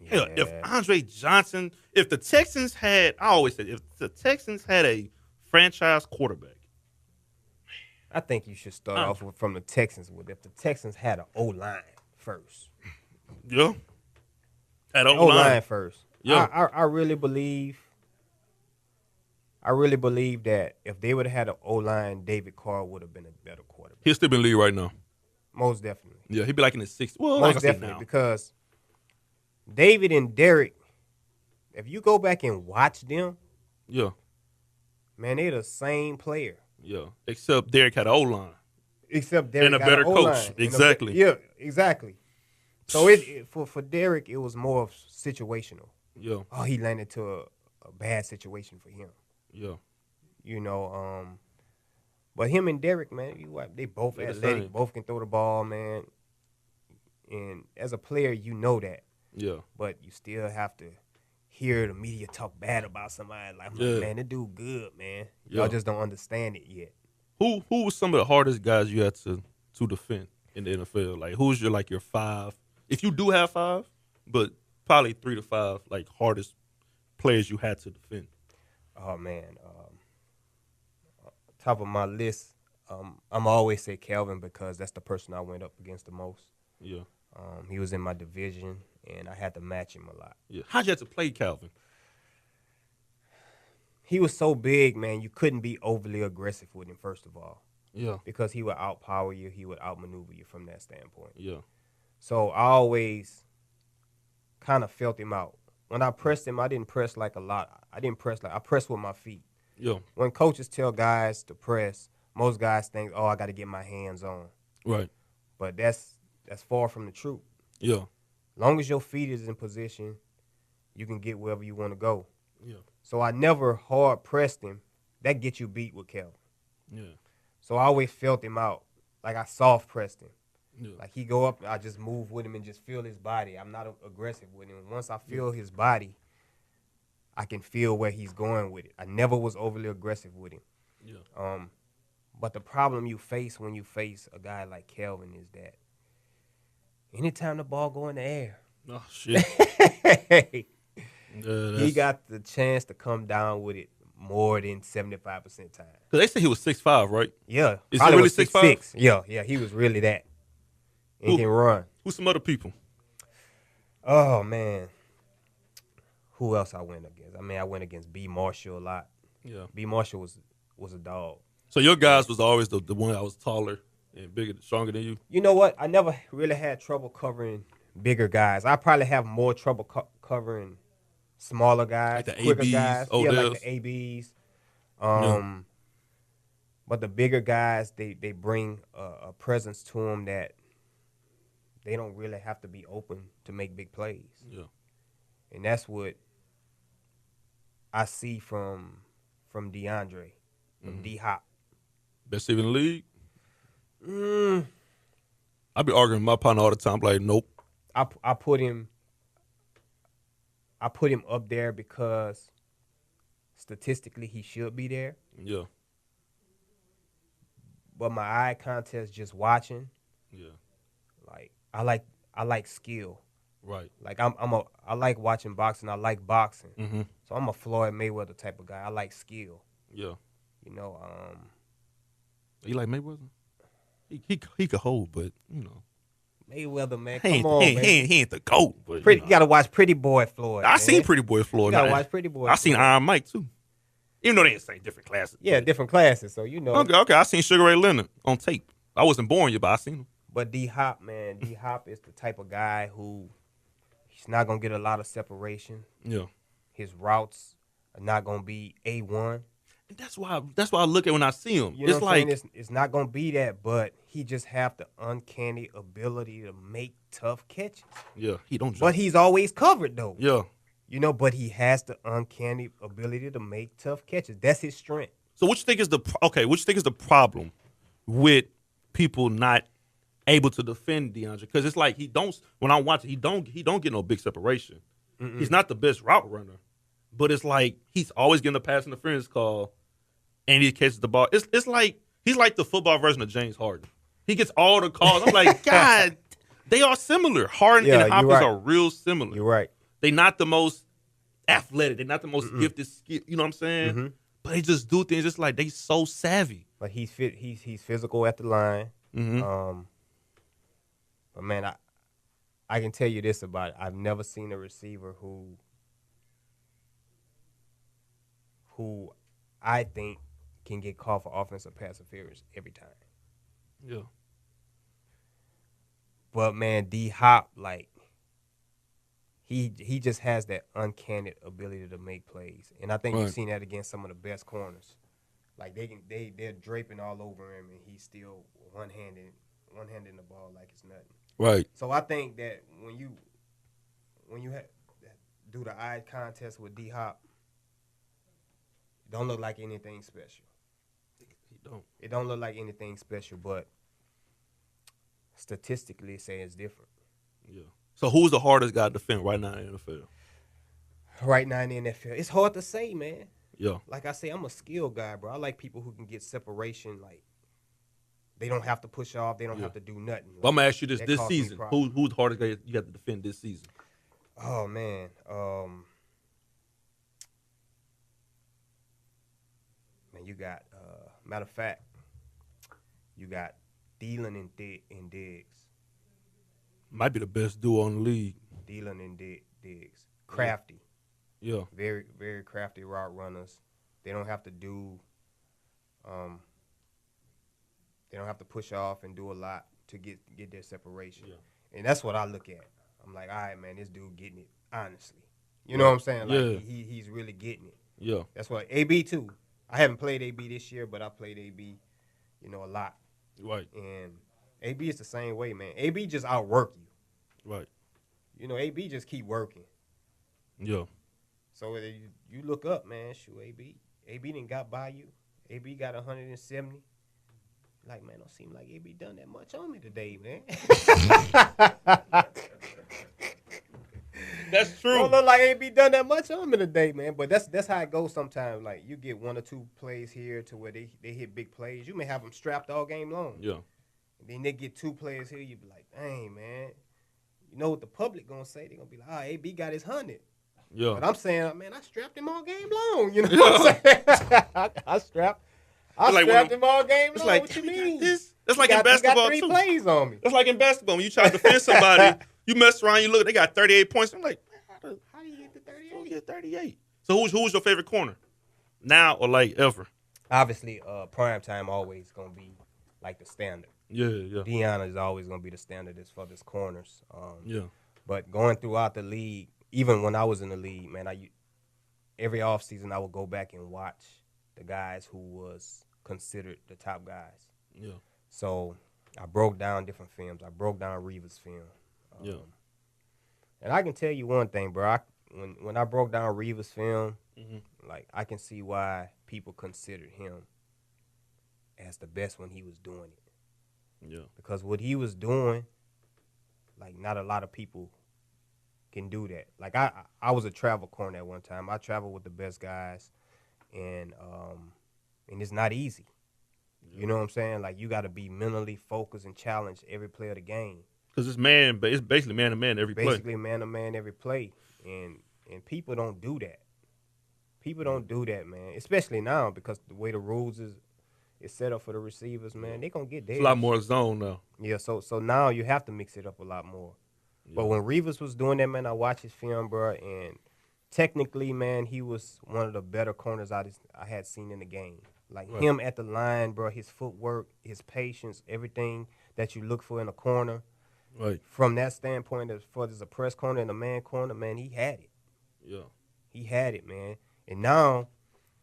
hell, if Andre Johnson, if the Texans had, I always said, if the Texans had a franchise quarterback. I think you should start off from the Texans with if the Texans had an O-line first. Yeah. Had O-line first. Yeah. I really believe that if they would have had an O-line, David Carr would have been a better quarterback. He'll still be in the league right now. Most definitely. Yeah, he'd be like in his 60s. Well, most definitely, because David and Derek, if you go back and watch them, man, they're the same player. Yeah, except Derek had an O-line. Except Derek and a better coach. Exactly. Yeah, exactly. So for Derek, it was more of situational. Yeah. Oh, he landed to a bad situation for him. Yeah. You know, but him and Derek, man, they both They're the athletic, same. both can throw the ball, man. And as a player, you know that. Yeah. But you still have to hear the media talk bad about somebody. Like, I'm Yeah. like, man, that dude good, man. Yeah. Y'all just don't understand it yet. Who was some of the hardest guys you had to defend in the NFL? Like, who's your 5? If you do have 5, but probably 3 to 5 like hardest players you had to defend. Oh man, top of my list, I'm always say Calvin because that's the person I went up against the most. Yeah. He was in my division, and I had to match him a lot. Yeah. How'd you have to play Calvin? He was so big, man, you couldn't be overly aggressive with him, first of all. Yeah. Because he would outpower you, he would outmaneuver you from that standpoint. Yeah. So I always kind of felt him out. When I pressed him, I didn't press like a lot. I pressed with my feet. Yeah. When coaches tell guys to press, most guys think, oh, I got to get my hands on. Right. But that's far from the truth. Yeah. Long as your feet is in position, you can get wherever you want to go. Yeah. So I never hard pressed him. That gets you beat with Kelvin. Yeah. So I always felt him out. Like I soft pressed him. Yeah. Like he go up, I just move with him and just feel his body. I'm not aggressive with him. Once I feel his body, I can feel where he's going with it. I never was overly aggressive with him. Yeah. But the problem you face when you face a guy like Kelvin is that anytime the ball go in the air, Oh shit. he got the chance to come down with it more than 75% time. Cause they say he was 6'5", right? Yeah. Is he probably really was 6'5"? Yeah, he was really that. He can run. Who's some other people? Oh, man. Who else I went against? I mean, I went against B. Marshall a lot. Yeah. B. Marshall was a dog. So your guys was always the one that was taller and bigger, stronger than you? You know what? I never really had trouble covering bigger guys. I probably have more trouble covering smaller guys, Like the quicker ABs, guys. Yeah, Odells. like the ABs. Yeah. But the bigger guys, they bring a presence to them that they don't really have to be open to make big plays. Yeah. And that's what I see from DeAndre, from D-Hop. Best receiver in the league? I be arguing with my partner all the time, like, nope. I put him up there because statistically he should be there. Yeah. But my eye contest just watching, Yeah. like I like skill. Right. Like I like watching boxing. I like boxing. Mm-hmm. So I'm a Floyd Mayweather type of guy. I like skill. Yeah. You know, You like Mayweather? He could hold, but you know. Mayweather, man. He Come on, man. he ain't the GOAT. But, You gotta watch Pretty Boy Floyd. I man. seen Pretty Boy Floyd. You gotta watch Pretty Boy. I seen Floyd. Iron Mike too. Even though they ain't the same, different classes. Yeah, different classes. So you know. Okay. I seen Sugar Ray Leonard on tape. I wasn't born yet, but I seen him. But D-Hop, man, D-Hop is the type of guy who he's not gonna get a lot of separation. Yeah. His routes are not gonna be A1. And that's why I look at when I see him. You know It's what I'm like saying? It's not gonna be that, but he just have the uncanny ability to make tough catches. yeah, he don't jump. But he's always covered though. Yeah. You know, but he has the uncanny ability to make tough catches. That's his strength. So what you think is the problem with people not able to defend DeAndre? Because it's like when I watch it, he don't get no big separation. Mm-mm. He's not the best route runner, but it's like he's always getting a pass interference call, and he catches the ball. It's like he's like the football version of James Harden. He gets all the calls. I'm like, God, they are similar. Harden and Hopkins right. are real similar. You're right. They're not the most athletic. They're not the most gifted skill. You know what I'm saying? Mm-hmm. But they just do things. It's like they so savvy. But he's fit. He's physical at the line. Mm-hmm. But man, I can tell you this about it. I've never seen a receiver who I think can get called for offensive pass interference every time. Yeah. But man, D-Hop, like he just has that uncanny ability to make plays, and I think Right. you've seen that against some of the best corners. Like they're draping all over him, and he's still one handing the ball like it's nothing. Right. So I think that when you do the eye contest with D-Hop, it don't look like anything special. It don't look like anything special, but statistically, it says it's different. Yeah. So who's the hardest guy to defend right now in the NFL? Right now in the NFL, it's hard to say, man. Yeah. Like I say, I'm a skill guy, bro. I like people who can get separation. Like they don't have to push off. They don't have to do nothing. But I'm gonna ask you this That season. Who's the hardest guy you have to defend this season? Oh man. Man, you got matter of fact, you got Thielen and Diggs. Might be the best duo in the league. Thielen and Diggs. Crafty. Yeah. Very, very crafty route runners. They don't have to do they don't have to push off and do a lot to get their separation. Yeah. And that's what I look at. I'm like, all right, man, this dude getting it, honestly. You know what I'm saying? Like he's really getting it. Yeah. That's what AB too. I haven't played AB this year, but I played AB, a lot. Right. And AB is the same way, man. AB just outwork you. Right. AB just keep working. Yeah. So you look up, man, shoot, AB done got by you. AB got 170. Like, man, don't seem like AB done that much on me today, man. That's true. Don't look like AB done that much on me today, man. But that's how it goes sometimes. Like, you get one or two plays here to where they hit big plays. You may have them strapped all game long. Yeah. And then they get two players here, you be like, dang, man. You know what the public gonna say? They gonna be like, AB got his 100. Yeah. But I'm saying, man, I strapped him all game long. You know what I'm saying? I strapped him all game long. It's like, what you mean? It's like in basketball, three plays on me. It's like in basketball. When you try to defend somebody, you mess around, you look, they got 38 points. I'm like, how do you get to 38? How do you get 38? So who's your favorite corner? Now or like ever? Obviously, prime time always going to be like the standard. Yeah. Deanna is always going to be the standard as far as corners. Yeah. But going throughout the league, even when I was in the league, man, every offseason I would go back and watch the guys who was considered the top guys. Yeah. So I broke down different films. I broke down Reeves' film. Yeah. And I can tell you one thing, bro. When I broke down Reeves' film, Mm-hmm. like I can see why people considered him as the best when he was doing it. Yeah. Because what he was doing, like not a lot of people can do that. Like I was a travel corner at one time. I traveled with the best guys, and it's not easy. Yeah. You know what I'm saying? Like you got to be mentally focused and challenge every play of the game. Because it's basically man to man every play. Basically man to man every play, and people don't do that. People don't do that, man. Especially now because the way the rules is set up for the receivers, man. They gonna get theirs. It's a lot more zone now. Yeah, so now you have to mix it up a lot more. Yeah. But when Reeves was doing that, man, I watched his film, bro, and technically, man, he was one of the better corners I had seen in the game. Like him at the line, bro, his footwork, his patience, everything that you look for in a corner. Right. From that standpoint, as far as a press corner and a man corner, man, he had it. Yeah. He had it, man. And now,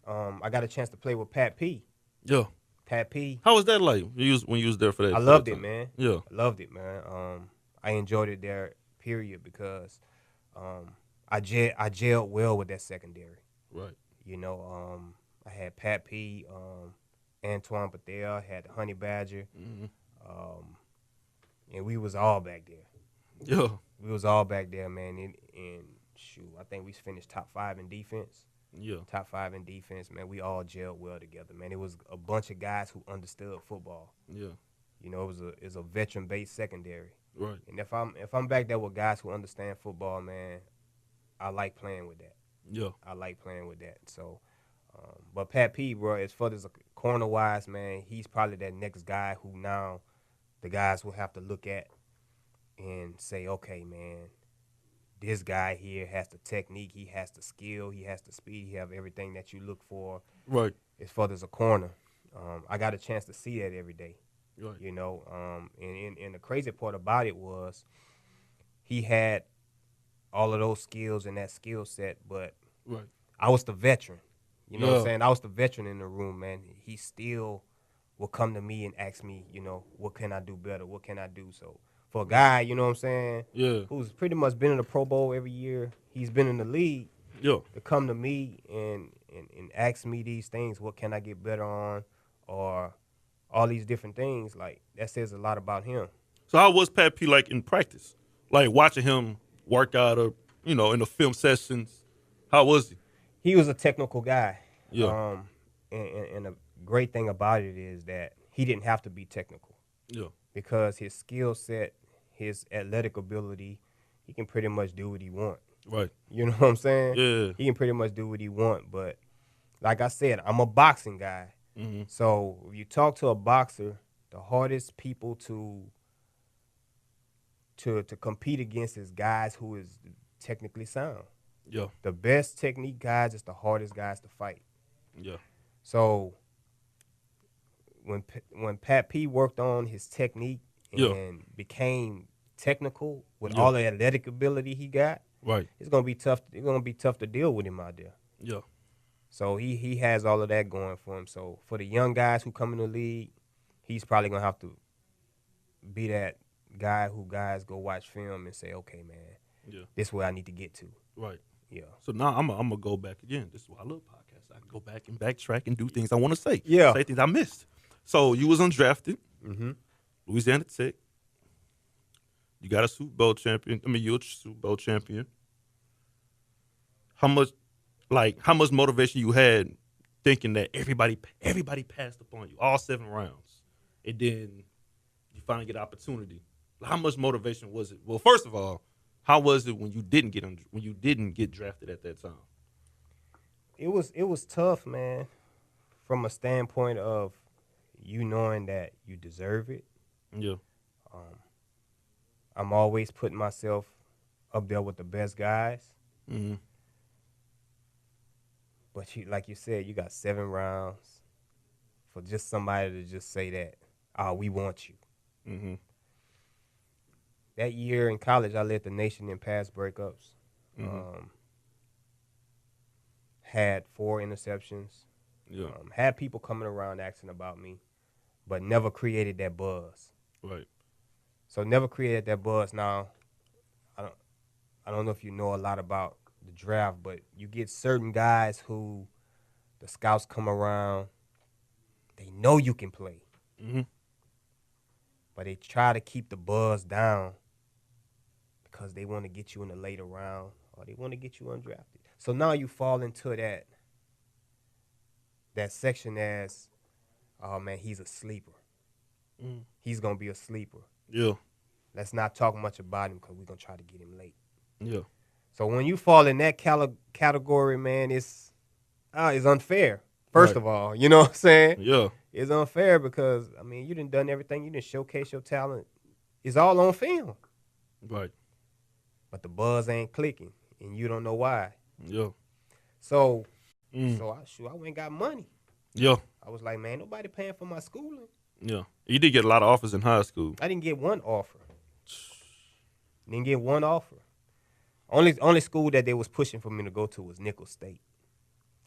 I got a chance to play with Pat P. Yeah. Pat P. How was that like when you was there for that? I loved it, man. Yeah. I loved it, man. I enjoyed it there, period, because I gelled well with that secondary. Right. You know, I had Pat P, Antoine Bethel, had the Honey Badger, and we was all back there. Yeah. We was all back there, man, and shoot, I think we finished top 5 in defense. Yeah. Top 5 in defense, man. We all gelled well together, man. It was a bunch of guys who understood football. Yeah. You know, it was a veteran-based secondary. Right. And if I'm back there with guys who understand football, man, I like playing with that. Yeah. I like playing with that. So, but Pat P, bro, as far as corner-wise, man, he's probably that next guy who now the guys will have to look at and say, okay, man, this guy here has the technique, he has the skill, he has the speed, he have everything that you look for. Right. As far as a corner, I got a chance to see that every day. Right. You know, and the crazy part about it was he had all of those skills and that skill set, but right. I was the veteran. You know what I'm saying? I was the veteran in the room, man. He still will come to me and ask me, you know, what can I do better? What can I do? So For a guy, you know what I'm saying? Yeah. Who's pretty much been in the Pro Bowl every year. He's been in the league. Yeah. To come to me and ask me these things, what can I get better on, or all these different things, like that says a lot about him. So how was Pat P like in practice? Like watching him work out or, in the film sessions. How was he? He was a technical guy. Yeah. And a great thing about it is that he didn't have to be technical. Yeah. Because his skill set, his athletic ability, he can pretty much do what he want. Right. You know what I'm saying? Yeah. He can pretty much do what he want. But like I said, I'm a boxing guy. Mm-hmm. So if you talk to a boxer, the hardest people to compete against is guys who is technically sound. Yeah. The best technique guys is the hardest guys to fight. Yeah. So when Pat P worked on his technique and became technical with all the athletic ability he got, right, it's gonna be tough. It's gonna be tough to deal with him out there. Yeah. So he has all of that going for him. So for the young guys who come in the league, he's probably gonna have to be that guy who guys go watch film and say, okay, man, this is where I need to get to. Right. Yeah. So now I'm gonna go back again. This is why I love podcasts. I can go back and backtrack and do things I want to say. Yeah. Say things I missed. So you was undrafted. Mm-hmm. Louisiana Tech. You got a Super Bowl champion. You're a Super Bowl champion. How much motivation you had thinking that everybody passed upon you, all 7 rounds, and then you finally get an opportunity? How much motivation was it? Well, first of all, how was it when you didn't get drafted at that time? It was tough, man, from a standpoint of you knowing that you deserve it. Yeah. I'm always putting myself up there with the best guys. Mm-hmm. But like you said, you got 7 rounds for just somebody to just say that, we want you. Mm-hmm. That year in college, I led the nation in pass breakups. Mm-hmm. Had 4 interceptions. Yeah. Had people coming around asking about me, but never created that buzz. Right. So never created that buzz. Now, I don't know if you know a lot about the draft, but you get certain guys who the scouts come around, they know you can play. Mm-hmm. But they try to keep the buzz down because they want to get you in the later round or they want to get you undrafted. So now you fall into that section as, oh, man, he's a sleeper. Mm. He's going to be a sleeper. Yeah. Let's not talk much about him because we're going to try to get him late. Yeah. So when you fall in that category, man, it's unfair. First of all, you know what I'm saying? Yeah. It's unfair because, you done everything. You didn't showcase your talent. It's all on film. Right. But the buzz ain't clicking, and you don't know why. Yeah. So I went and got money. Yeah. I was like, man, nobody paying for my schooling. Yeah. You did get a lot of offers in high school. I didn't get one offer. Didn't get one offer. Only school that they was pushing for me to go to was Nicholls State.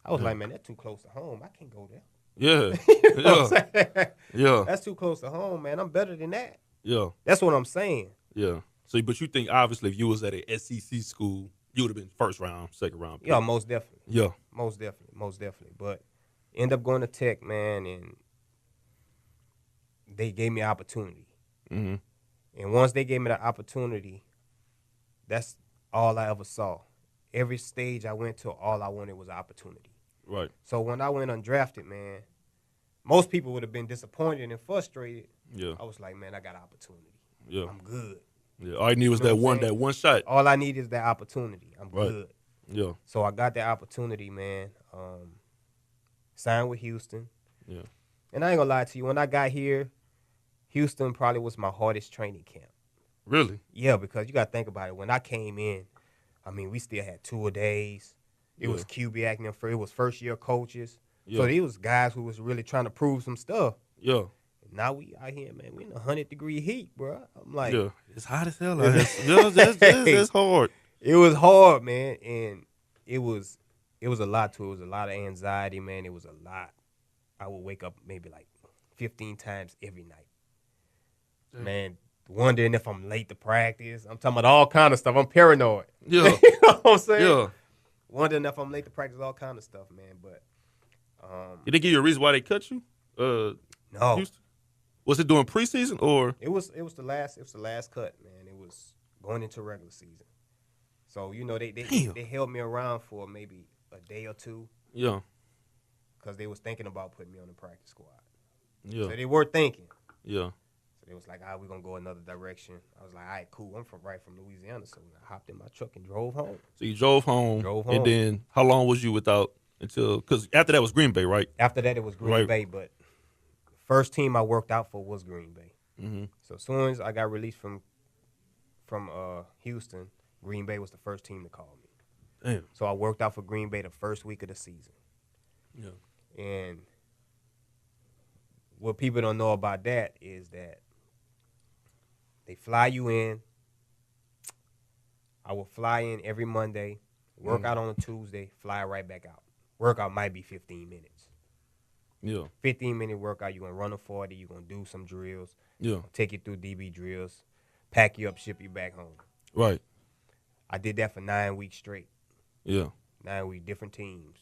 I was like, man, that's too close to home. I can't go there. Yeah. You know what I'm saying? Yeah. That's too close to home, man. I'm better than that. Yeah. That's what I'm saying. Yeah. So, but you think obviously if you was at a SEC school, you would have been first round, second round pick. Yeah, most definitely. Yeah. Most definitely. But end up going to Tech, man, and they gave me an opportunity. Mm-hmm. And once they gave me the opportunity, that's all I ever saw. Every stage I went to, all I wanted was an opportunity. Right. So when I went undrafted, man, most people would have been disappointed and frustrated. Yeah. I was like, man, I got an opportunity. Yeah. I'm good. Yeah. All I need was You know that one shot. All I need is that opportunity. I'm Right. good. Yeah. So I got that opportunity, man. Signed with Houston. Yeah. And I ain't gonna lie to you, when I got here, Houston probably was my hardest training camp. Really? Yeah, because you gotta think about it. When I came in, we still had 2-a-days. It was QB acting for it was first year coaches. Yeah. So these was guys who was really trying to prove some stuff. Yeah. And now we out here, man. We in 100-degree heat, bro. I'm like, yeah. It's hot as hell out here. It's hard. It was hard, man, and it was a lot to it. It was a lot of anxiety, man. It was a lot. I would wake up maybe like 15 times every night. Damn. Man, wondering if I'm late to practice. I'm talking about all kind of stuff. I'm paranoid. Yeah. You know what I'm saying? Yeah. Wondering if I'm late to practice, all kind of stuff, man. But Did they give you a reason why they cut you? no, Houston? Was it during preseason or? it was the last cut, man. It was going into regular season. So they held me around for maybe a day or two. Yeah. Because they was thinking about putting me on the practice squad. Yeah. So they were thinking. Yeah. So they was like, we're going to go another direction. I was like, all right, cool. I'm right from Louisiana. So I hopped in my truck and drove home. So you drove home. And then how long was you without because after that was Green Bay, right? After that, it was Green Bay. But the first team I worked out for was Green Bay. Mm-hmm. So as soon as I got released from Houston, Green Bay was the first team to call me. Damn. So I worked out for Green Bay the first week of the season. Yeah. And what people don't know about that is that they fly you in. I will fly in every Monday, work out on a Tuesday, fly right back out. Workout might be 15 minutes. Yeah. 15-minute workout. You're going to run a 40. You're going to do some drills. Yeah. Take you through DB drills, pack you up, ship you back home. Right. I did that for 9 weeks straight. Yeah. 9 weeks, different teams.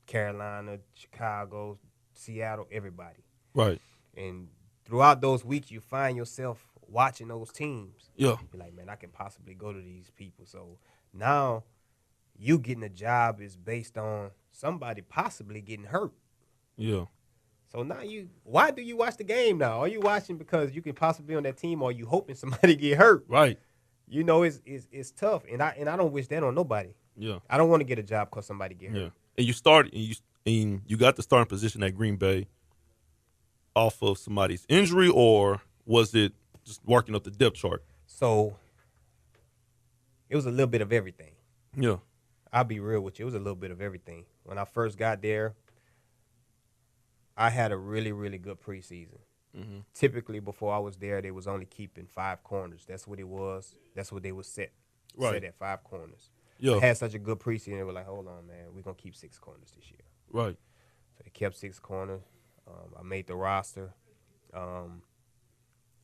Carolina, Chicago, Seattle, everybody. Right. And throughout those weeks, you find yourself watching those teams. Yeah. You're like, man, I can possibly go to these people. So now you getting a job is based on somebody possibly getting hurt. Yeah. So now why do you watch the game now? Are you watching because you can possibly be on that team, or are you hoping somebody get hurt? Right. You know, it's tough, and I don't wish that on nobody. Yeah. I don't want to get a job because somebody get hurt. Yeah. And you started, and you got the starting position at Green Bay off of somebody's injury, or was it just working up the depth chart? So it was a little bit of everything. Yeah. I'll be real with you. It was a little bit of everything. When I first got there, I had a really, really good preseason. Mm-hmm. Typically, before I was there, they was only keeping 5 corners. That's what it was. That's what they was set at 5 corners. Yeah. I had such a good preseason. They were like, hold on, man. We're going to keep 6 corners this year. Right. So they kept 6 corners. I made the roster.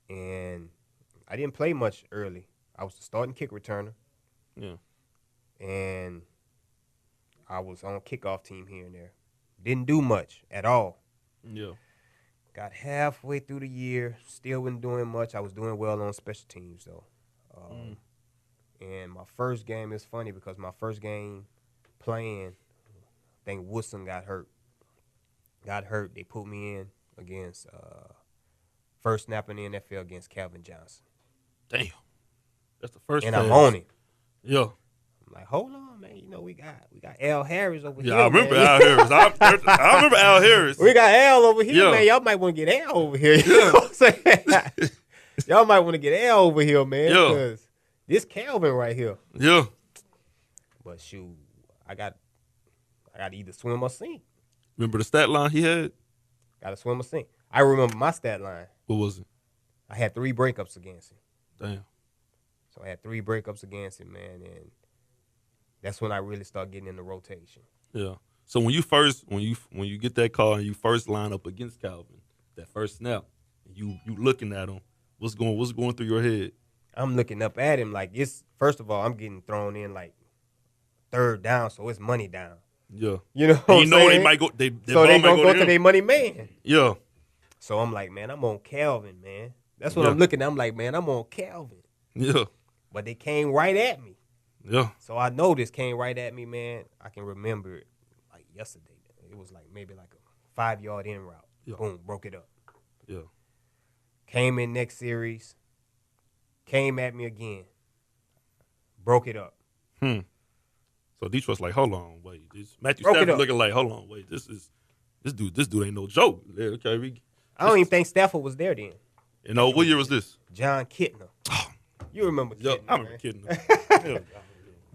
And I didn't play much early. I was the starting kick returner. Yeah. And I was on kickoff team here and there. Didn't do much at all. Yeah. Got halfway through the year, still wasn't doing much. I was doing well on special teams, though. And my first game is funny because my first game playing, I think Woodson got hurt. They put me in against first snap in the NFL against Calvin Johnson. Damn. That's the first. And I'm on it. Yeah. I'm like, hold on, man. You know, we got Al Harris over here. Yeah, I remember man. Al Harris. I remember Al Harris. We got Al over here, Yeah. man. Y'all might want to get Al over here. You know what I'm saying? Y'all might want to get Al over here, man. Yeah. Because this Calvin right here. Yeah. But shoot, I got to either swim or sink. Remember the stat line he had? Got to swim or sink. I remember my stat line. What was it? I had 3 breakups against him. Damn. So I had 3 breakups against him, man, and that's when I really started getting in the rotation. Yeah. So when you get that call and you first line up against Calvin, that first snap, you looking at him, what's going through your head? I'm looking up at him like first of all, I'm getting thrown in like 3rd down, so it's money down. Yeah. You know what And I'm saying? they might go they so they gonna go to their money man. Yeah. So I'm like, man, I'm on Calvin, man. That's what I'm looking at. I'm like, man, I'm on Calvin. Yeah. But they came right at me. Yeah. So I know this came right at me, man. I can remember it like yesterday. It was like maybe like a 5-yard in route. Yeah. Boom, broke it up. Yeah. Came in next series. Came at me again. Broke it up. So Detroit's like, hold on, wait. Matthew Broke it Stafford up. looking like, hold on, wait. This dude ain't no joke. Yeah, okay, I don't even think Stafford was there then. you know, what year was this? John Kitna. You remember Kitna, Yeah, I remember man. kidding. Yeah.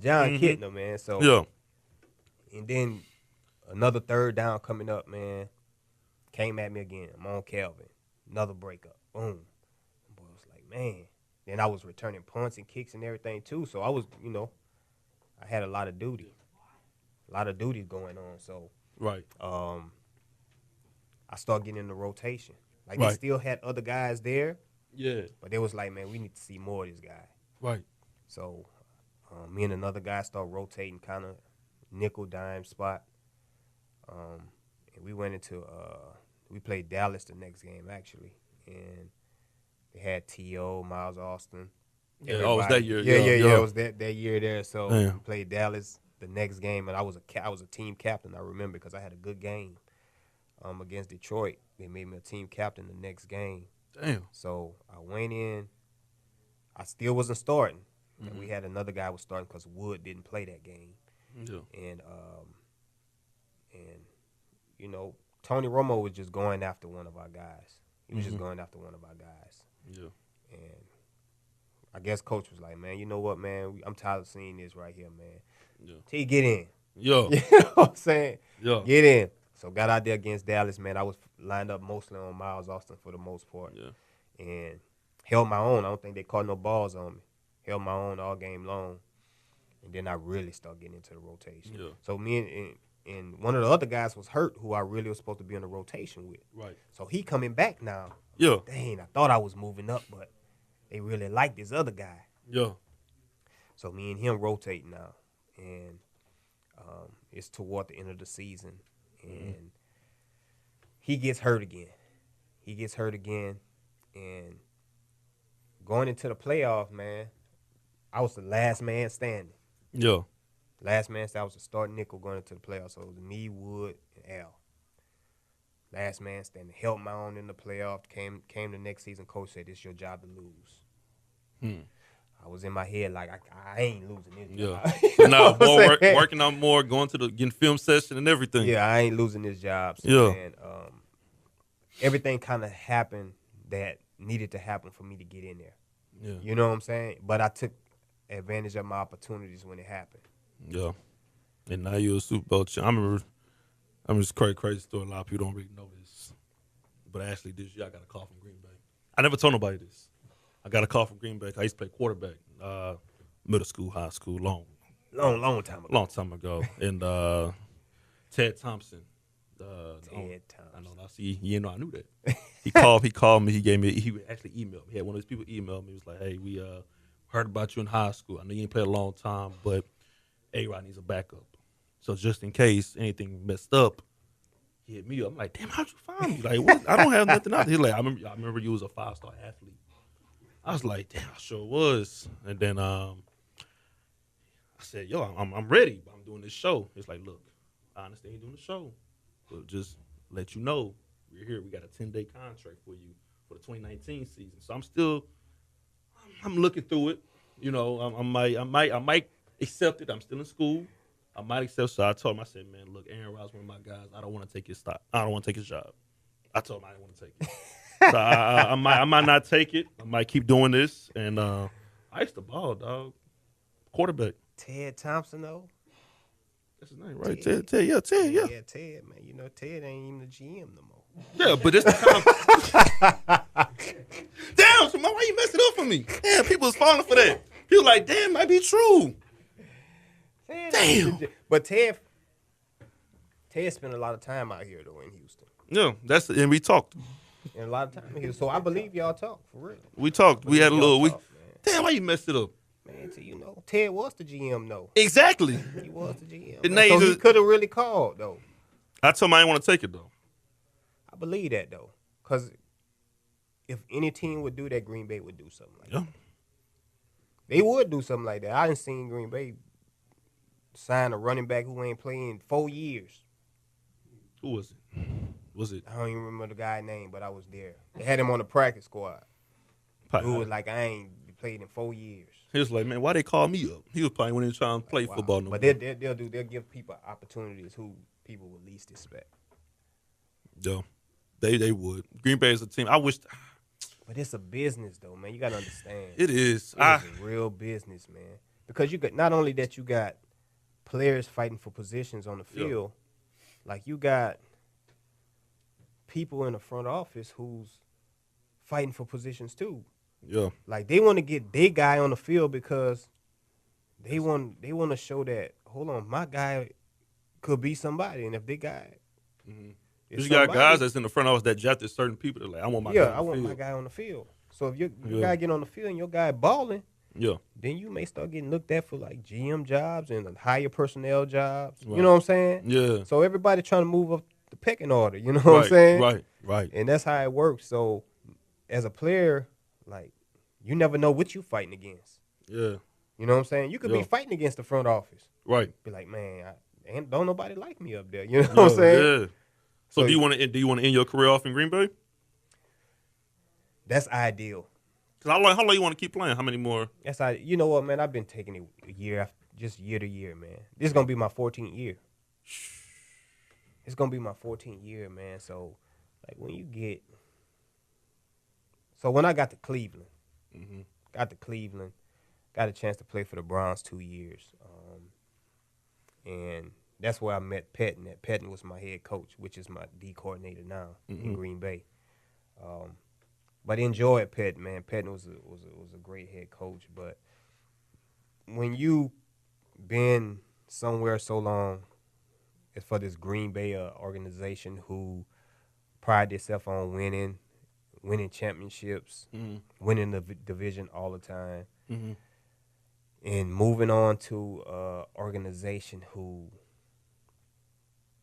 John Kitna, man. So Yeah. And then another 3rd down coming up, man. Came at me again. I'm on Calvin. Another breakup. Boom. Boy, I was like, man. Then I was returning punts and kicks and everything too. So I was, I had a lot of duty. A lot of duties going on. So Right. I started getting in the rotation. Like Right. they still had other guys there, Yeah. But they was like, man, we need to see more of this guy. Right. So me and another guy started rotating kind of nickel dime spot. And we went into we played Dallas the next game actually, and they had T.O., Miles Austin. Yeah, it was that year. Yeah. It was that year there. So we played Dallas the next game, and I was a team captain. I remember because I had a good game against Detroit. They made me a team captain the next game. Damn. So I went in. I still wasn't starting. And we had another guy was starting because Wood didn't play that game. Yeah. And you know, Tony Romo was just going after one of our guys. He was just going after one of our guys. Yeah. And I guess coach was like, man, you know what, man? I'm tired of seeing this right here, man. Yeah. T, get in. Yeah. You know what I'm saying? Yeah. Get in. So got out there against Dallas, man. I was lined up mostly on Miles Austin for the most part. Yeah. And held my own. I don't think they caught no balls on me. Held my own all game long. And then I really started getting into the rotation. Yeah. So me and one of the other guys was hurt who I really was supposed to be in the rotation with. Right. So he coming back now. Yeah. Dang, I thought I was moving up, but they really like this other guy. Yeah. So me and him rotate now. And it's toward the end of the season. And he gets hurt again. And going into the playoff, man, I was the last man standing. Yeah. Last man standing. I was the starting nickel going into the playoffs. So it was me, Wood, and Al. Last man standing. Held my own in the playoff. Came the next season. Coach said, "It's your job to lose." I was in my head like, I ain't losing this job. Yeah. So now more working on more, going to getting film session and everything. Yeah, I ain't losing this job. So, Yeah. man, everything kind of happened that needed to happen for me to get in there. Yeah. You know what I'm saying? But I took advantage of my opportunities when it happened. Yeah. And now you're a Super Bowl champ. I'm just crazy story. A lot of people don't really know this. But actually this year I got a call from Green Bay. I never told nobody this. I got a call from Green Bay. I used to play quarterback, middle school, high school, long time ago. And Ted Thompson. Ted Thompson. I know. I see. You know, I knew that. He called me. He actually emailed me. He had one of his people email me. He was like, "Hey, we heard about you in high school. I know you ain't played a long time, but A-Rod needs a backup. So just in case anything messed up, he hit me up." I'm like, "Damn, how'd you find me? Like, what? I don't have nothing out." He's like, I remember you was a 5-star athlete." I was like, "Damn, I sure was." And then I said, "Yo, I'm ready. I'm doing this show." It's like, "Look, I understand you're doing the show, but just let you know we're here. We got a 10-day contract for you for the 2019 season." So I'm looking through it. You know, I might accept it. I'm still in school. I might accept. So I told him, I said, "Man, look, Aaron Rodgers, one of my guys. I don't want to take his stop. I don't want to take his job." I told him I didn't want to take it. So I might not take it. I might keep doing this. And I used to ball, dog. Quarterback. Ted Thompson, though. That's his name, right? Ted. Yeah, Ted. Yeah. Yeah, Ted, man. You know, Ted ain't even the GM no more. Yeah, but it's the time. Damn, so why you messing it up for me? Damn, people was falling for that. People like, damn, might be true. Damn. But Ted spent a lot of time out here, though, in Houston. Yeah, and we talked. And a lot of time here. So I believe y'all talked, for real. We talked. We had a little. Talk, damn, why you messed it up? Man, so you know, Ted was the GM, though. Exactly. He was the GM. So he could have really called, though. I told him I didn't want to take it, though. I believe that, though. Because if any team would do that, Green Bay would do something like that. They would do something like that. I didn't seen Green Bay sign a running back who ain't played in 4 years. Who was it? I don't even remember the guy's name, but I was there. They had him on the practice squad. Who was like, I ain't played in 4 years. He was like, man, why they call me up? He was probably when he was trying to play football. But they'll give people opportunities who people would least expect. Yeah, they would. Green Bay is a team. I wish. But it's a business, though, man. You got to understand. It is. It's a real business, man. Because you got not only that you got players fighting for positions on the field, like you got people in the front office who's fighting for positions too. Yeah. Like they want to get their guy on the field because they want to show that, hold on, my guy could be somebody, and if they guy you got guys that's in the front office that drafted certain people. They're like, I want my guy on the field. My guy on the field. So if your guy get on the field and your guy balling, Yeah. then you may start getting looked at for like GM jobs and higher personnel jobs. Right. You know what I'm saying? Yeah. So everybody trying to move up the pecking order. You know what I'm saying? Right. And that's how it works. So as a player, like, you never know what you fighting against. Yeah. You know what I'm saying? You could be fighting against the front office. Right. Be like, man, don't nobody like me up there. You know what I'm saying? Yeah. So do you want to end your career off in Green Bay? That's ideal. Cause how long you want to keep playing? How many more? You know what, man? I've been taking it year to year, man. This is gonna be my 14th year. It's gonna be my 14th year, man. So, like, when I got to Cleveland, got a chance to play for the Browns 2 years, and that's where I met Pettin. Pettin was my head coach, which is my D coordinator now in Green Bay. But enjoyed Pettin, man. Pettin was a great head coach. But when you been somewhere so long, it's for this Green Bay organization who pride itself on winning championships, winning the division all the time, and moving on to an organization who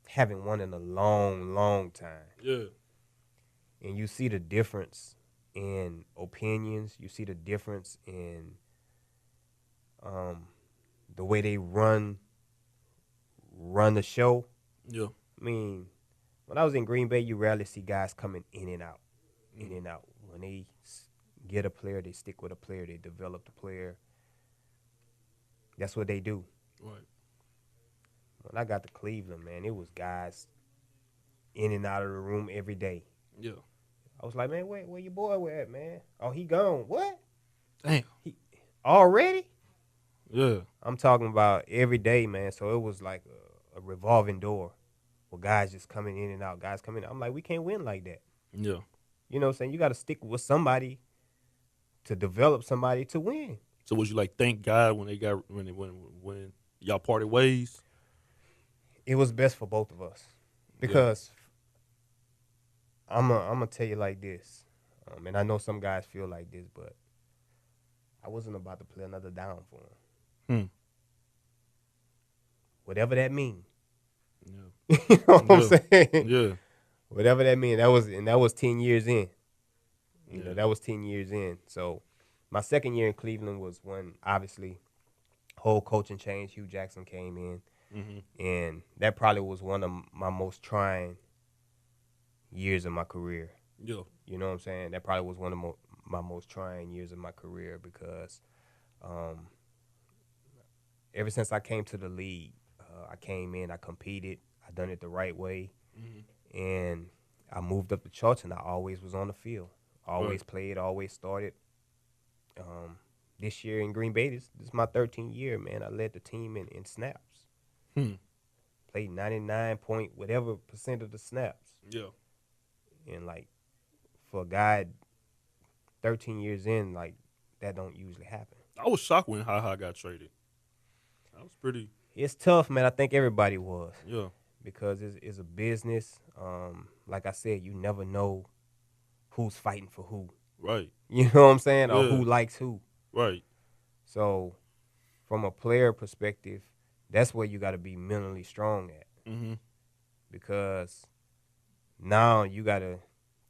haven't won in a long, long time. Yeah. And you see the difference in opinions. You see the difference in the way they run the show. Yeah. I mean, when I was in Green Bay, you rarely see guys coming in and out. When they get a player, they stick with a player. They develop the player. That's what they do. Right. When I got to Cleveland, man, it was guys in and out of the room every day. Yeah. I was like, man, where your boy at, man? Oh, he gone. What? Damn. He already? Yeah. I'm talking about every day, man. So it was like a revolving door with guys just coming in and out, guys coming in. I'm like, we can't win like that. Yeah. You know what I'm saying? You got to stick with somebody to develop somebody to win. So was you like, thank God when y'all parted ways? It was best for both of us because I'm gonna tell you like this, and I know some guys feel like this, but I wasn't about to play another down for him. Whatever that means. Yeah. You know what I'm saying? Yeah. Whatever that means. That was 10 years in. You know, that was 10 years in. So my second year in Cleveland was when, obviously, whole coaching change. Hugh Jackson came in. And that probably was one of my most trying years of my career. Yeah. You know what I'm saying? That probably was one of my most trying years of my career because ever since I came to the league, I came in, I competed, I done it the right way, and I moved up the charts, and I always was on the field. Always played, always started. This year in Green Bay, this is my 13th year, man. I led the team in snaps. Played 99% of the snaps. Yeah. And, like, for a guy 13 years in, like, that don't usually happen. I was shocked when Ha got traded. That was pretty. It's tough, man. I think everybody was. Yeah. Because it's a business. Like I said, you never know who's fighting for who. Right. You know what I'm saying? Yeah. Or who likes who. Right. So, from a player perspective, that's where you got to be mentally strong at. Because now you got to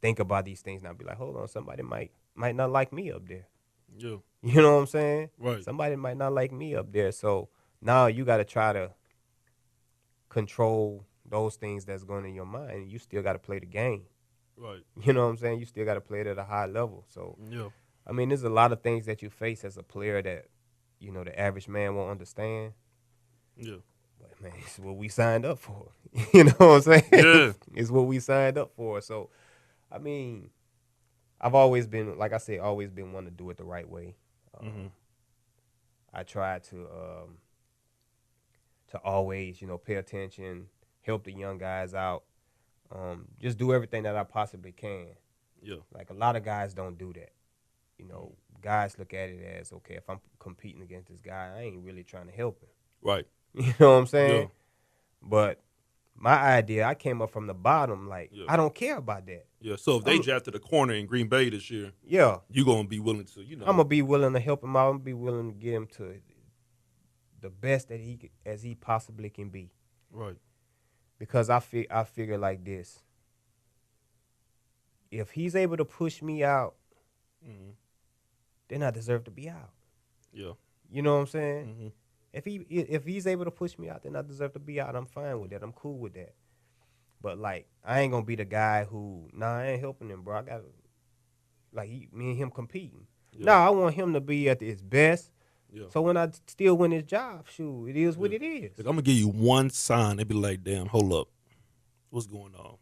think about these things now. Be like, hold on, somebody might not like me up there. Yeah. You know what I'm saying? Right. Somebody might not like me up there. So now you got to try to control those things that's going in your mind. You still got to play the game. Right. You know what I'm saying? You still got to play it at a high level. So, I mean, there's a lot of things that you face as a player that, you know, the average man won't understand. Yeah. But, man, it's what we signed up for. You know what I'm saying? Yeah. It's what we signed up for. So, I mean, I've always been, like I said, always been one to do it the right way. I try to always, you know, pay attention, help the young guys out, just do everything that I possibly can. Yeah. Like, a lot of guys don't do that. You know, guys look at it as, okay, if I'm competing against this guy, I ain't really trying to help him. Right. You know what I'm saying? Yeah. But my idea, I came up from the bottom. Like, Yeah. I don't care about that. Yeah. So if they drafted a corner in Green Bay this year, Yeah. you gonna be willing to, I'm going to be willing to help him out. I'm going to be willing to get him to the best that as he possibly can be. Right. Because I figure like this. If he's able to push me out, then I deserve to be out. Yeah. You know what I'm saying? Mm-hmm. If he's able to push me out, then I deserve to be out. I'm fine with that. I'm cool with that. But like, I ain't gonna be the guy who, I ain't helping him, bro. I got like me and him competing. Yeah. I want him to be at his best. Yeah. So when I still win his job, shoot, it is what it is. Like, I'm gonna give you one sign. They be like, damn, hold up, what's going on?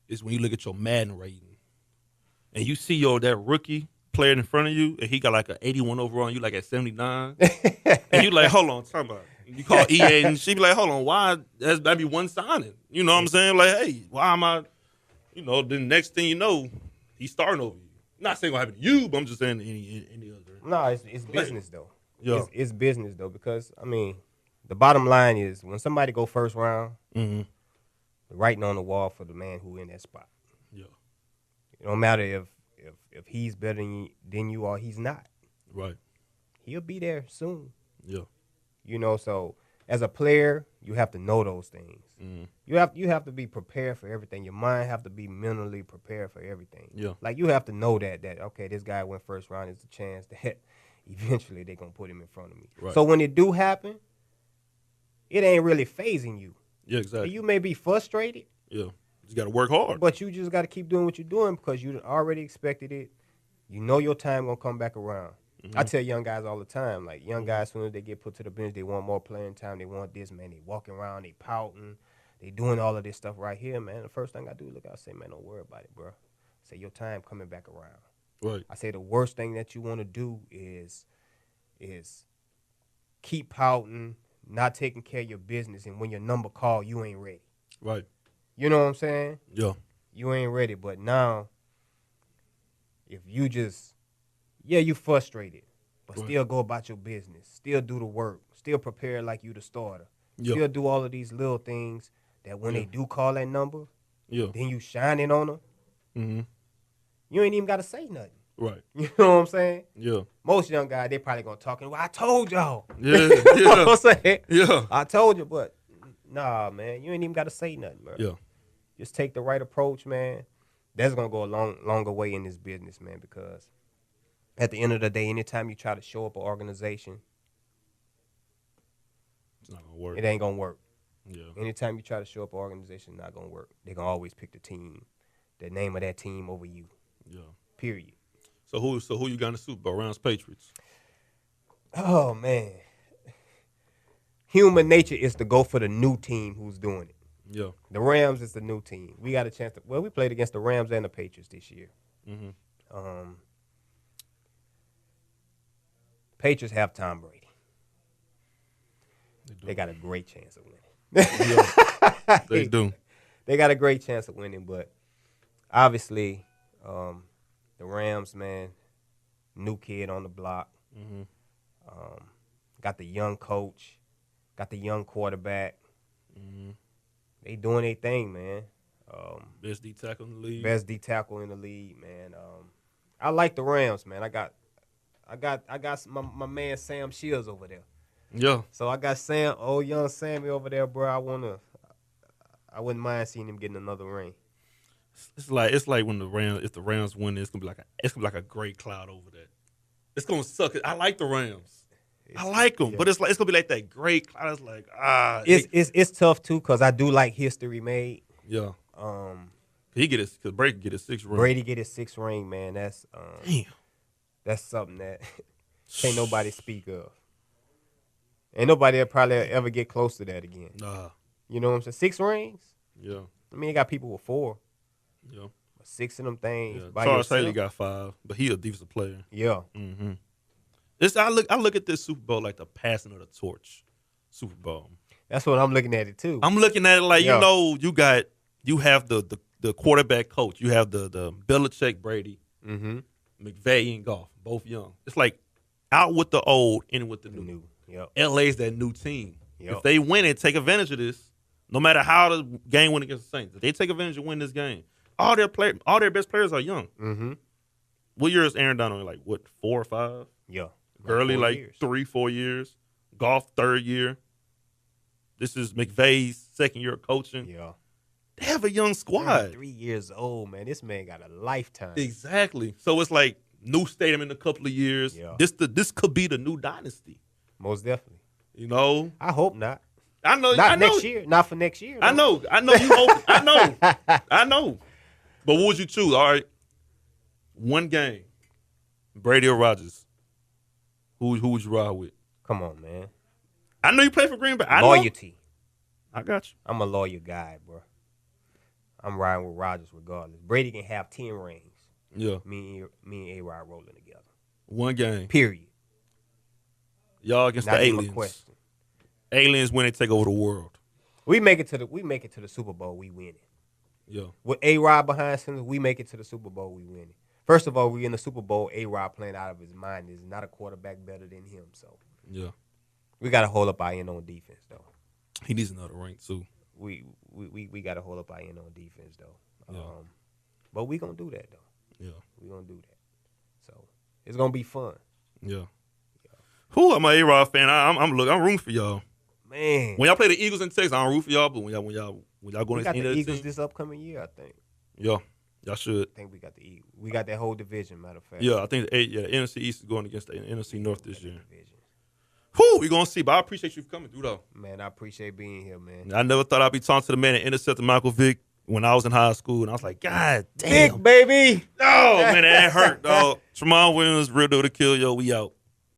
It's when you look at your Madden rating and you see that rookie player in front of you, and he got like an 81 overall, and you like at 79, and you like, hold on, talk about it. You call EA, and she be like, hold on, why? That'd be one signing. You know what I'm saying? Like, hey, why am I? The next thing you know, he's starting over you. Not saying what happened to you, but I'm just saying any other. No, it's business though. Yeah. It's business though, because I mean, the bottom line is when somebody go first round, the writing on the wall for the man who in that spot. Yeah. It don't matter if he's better than you or he's not. Right. He'll be there soon. Yeah. So as a player, you have to know those things. You have to be prepared for everything. Your mind have to be mentally prepared for everything. Yeah. Like you have to know that okay, this guy went first round. There's a chance that eventually they're gonna put him in front of me. Right. So when it do happen, it ain't really phasing you. Yeah, exactly. You may be frustrated. Yeah. You got to work hard. But you just got to keep doing what you're doing because you already expected it. You know your time going to come back around. I tell young guys all the time, like young guys, as soon as they get put to the bench, they want more playing time. They want this, man. They walking around, they pouting. They doing all of this stuff right here, man. The first thing I do, look out, say, man, don't worry about it, bro. I say, your time coming back around. Right. I say the worst thing that you want to do is keep pouting, not taking care of your business, and when your number call, you ain't ready. Right. You know what I'm saying? Yeah. You ain't ready. But now, if you just, you frustrated, but still go about your business, still do the work, still prepare like you the starter, still do all of these little things that when they do call that number, then you shining on them, you ain't even got to say nothing. Right. You know what I'm saying? Yeah. Most young guys, they probably going to talk, well, I told y'all. Yeah. You know what I'm saying? Yeah. I told you, but nah, man, you ain't even got to say nothing, bro. Yeah. Just take the right approach, man. That's going to go a longer way in this business, man, because at the end of the day, anytime you try to show up an organization, it's not going to work. It ain't going to work. Yeah. Anytime you try to show up an organization, it's not going to work. They're going to always pick the name of that team over you. Yeah. Period. So who you got in the Super Bowl? Rams, Patriots? Oh, man. Human nature is to go for the new team who's doing it. Yeah. The Rams is the new team. We got a chance to. Well, we played against the Rams and the Patriots this year. Patriots have Tom Brady. They got a great chance of winning. Yeah. They do. They got a great chance of winning, but obviously, the Rams, man, new kid on the block. Got the young coach. Got the young quarterback. They doing their thing, man. Best D tackle in the league. Best D tackle in the league, man. I like the Rams, man. I got my man Sam Shields over there. Yeah. So I got young Sammy over there, bro. I wouldn't mind seeing him getting another ring. It's like when if the Rams win, it's gonna be like a gray cloud over that. It's gonna suck. I like the Rams. I like them, but it's gonna be like that gray cloud. It's like It's tough too because I do like history made. Yeah. Because Brady get his 6th ring. Brady get his 6th ring, man. That's damn. That's something that can't nobody speak of. Ain't nobody probably ever get close to that again. Nah. You know what I'm saying? 6 rings. Yeah. I mean, you got people with 4. Yeah. 6 of them things. Yeah. By Charles yourself. Haley got 5, but he a defensive player. Yeah. Mm-hmm. I look at this Super Bowl like the passing of the torch Super Bowl. That's what I'm looking at it too. I'm looking at it like, you have the quarterback coach. You have the Belichick, Brady, McVay, and Goff, both young. It's like out with the old, in with the new. Yep. LA's that new team. Yep. If they win it, take advantage of this, No matter how the game went against the Saints, if they take advantage and win this game, all their best players are young. Mm-hmm. What year is Aaron Donald? Like, what, 4 or 5? Yeah. Gurley, 4 like years. 3-4 years. Goff, 3rd year. This is McVay's 2nd year of coaching. Yeah. They have a young squad. 3 years old, man. This man got a lifetime. Exactly. So it's like new stadium in a couple of years. Yeah. This could be the new dynasty. Most definitely. You know? I hope not. I know. Not next year. Not for next year. I know. You hope. I know. But what would you choose? All right. One game. Brady or Rodgers? Who would you ride with? Come on, man. I know you play for Green Bay. Loyalty. I got you. I'm a loyal guy, bro. I'm riding with Rodgers regardless. Brady can have 10 rings. Yeah. Me and A-Rod rolling together. One game. Period. Y'all against Not the even a aliens. question. Aliens when they take over the world. We make it to the Super Bowl, we win it. Yeah. With A-Rod behind center, we make it to the Super Bowl, we win it. First of all, we in the Super Bowl, A-Rod playing out of his mind. There's not a quarterback better than him. So Yeah. we got to hold up our end on defense, though. He needs another rank too. We got to hold up our end on defense, though. Yeah. But we going to do that, though. Yeah. We going to do that. So it's going to be fun. Yeah. Who? I'm an A-Rod fan. I'm rooting for y'all. Man. When y'all play the Eagles in Texas, I don't root for y'all, but when y'all go We against got any the other Eagles team, this upcoming year, I think. yeah, y'all should. I think we got the Eagles. We got that whole division, matter of fact. Yeah, I think the NFC East is going against the NFC North this year. Division. Who? We gonna see, but I appreciate you for coming through though. Man, I appreciate being here, man. I never thought I'd be talking to the man that intercepted Michael Vick when I was in high school, and I was like, God damn, Vic, baby. oh man, that hurt, dog. Tramon Williams, real deal to kill, yo. We out.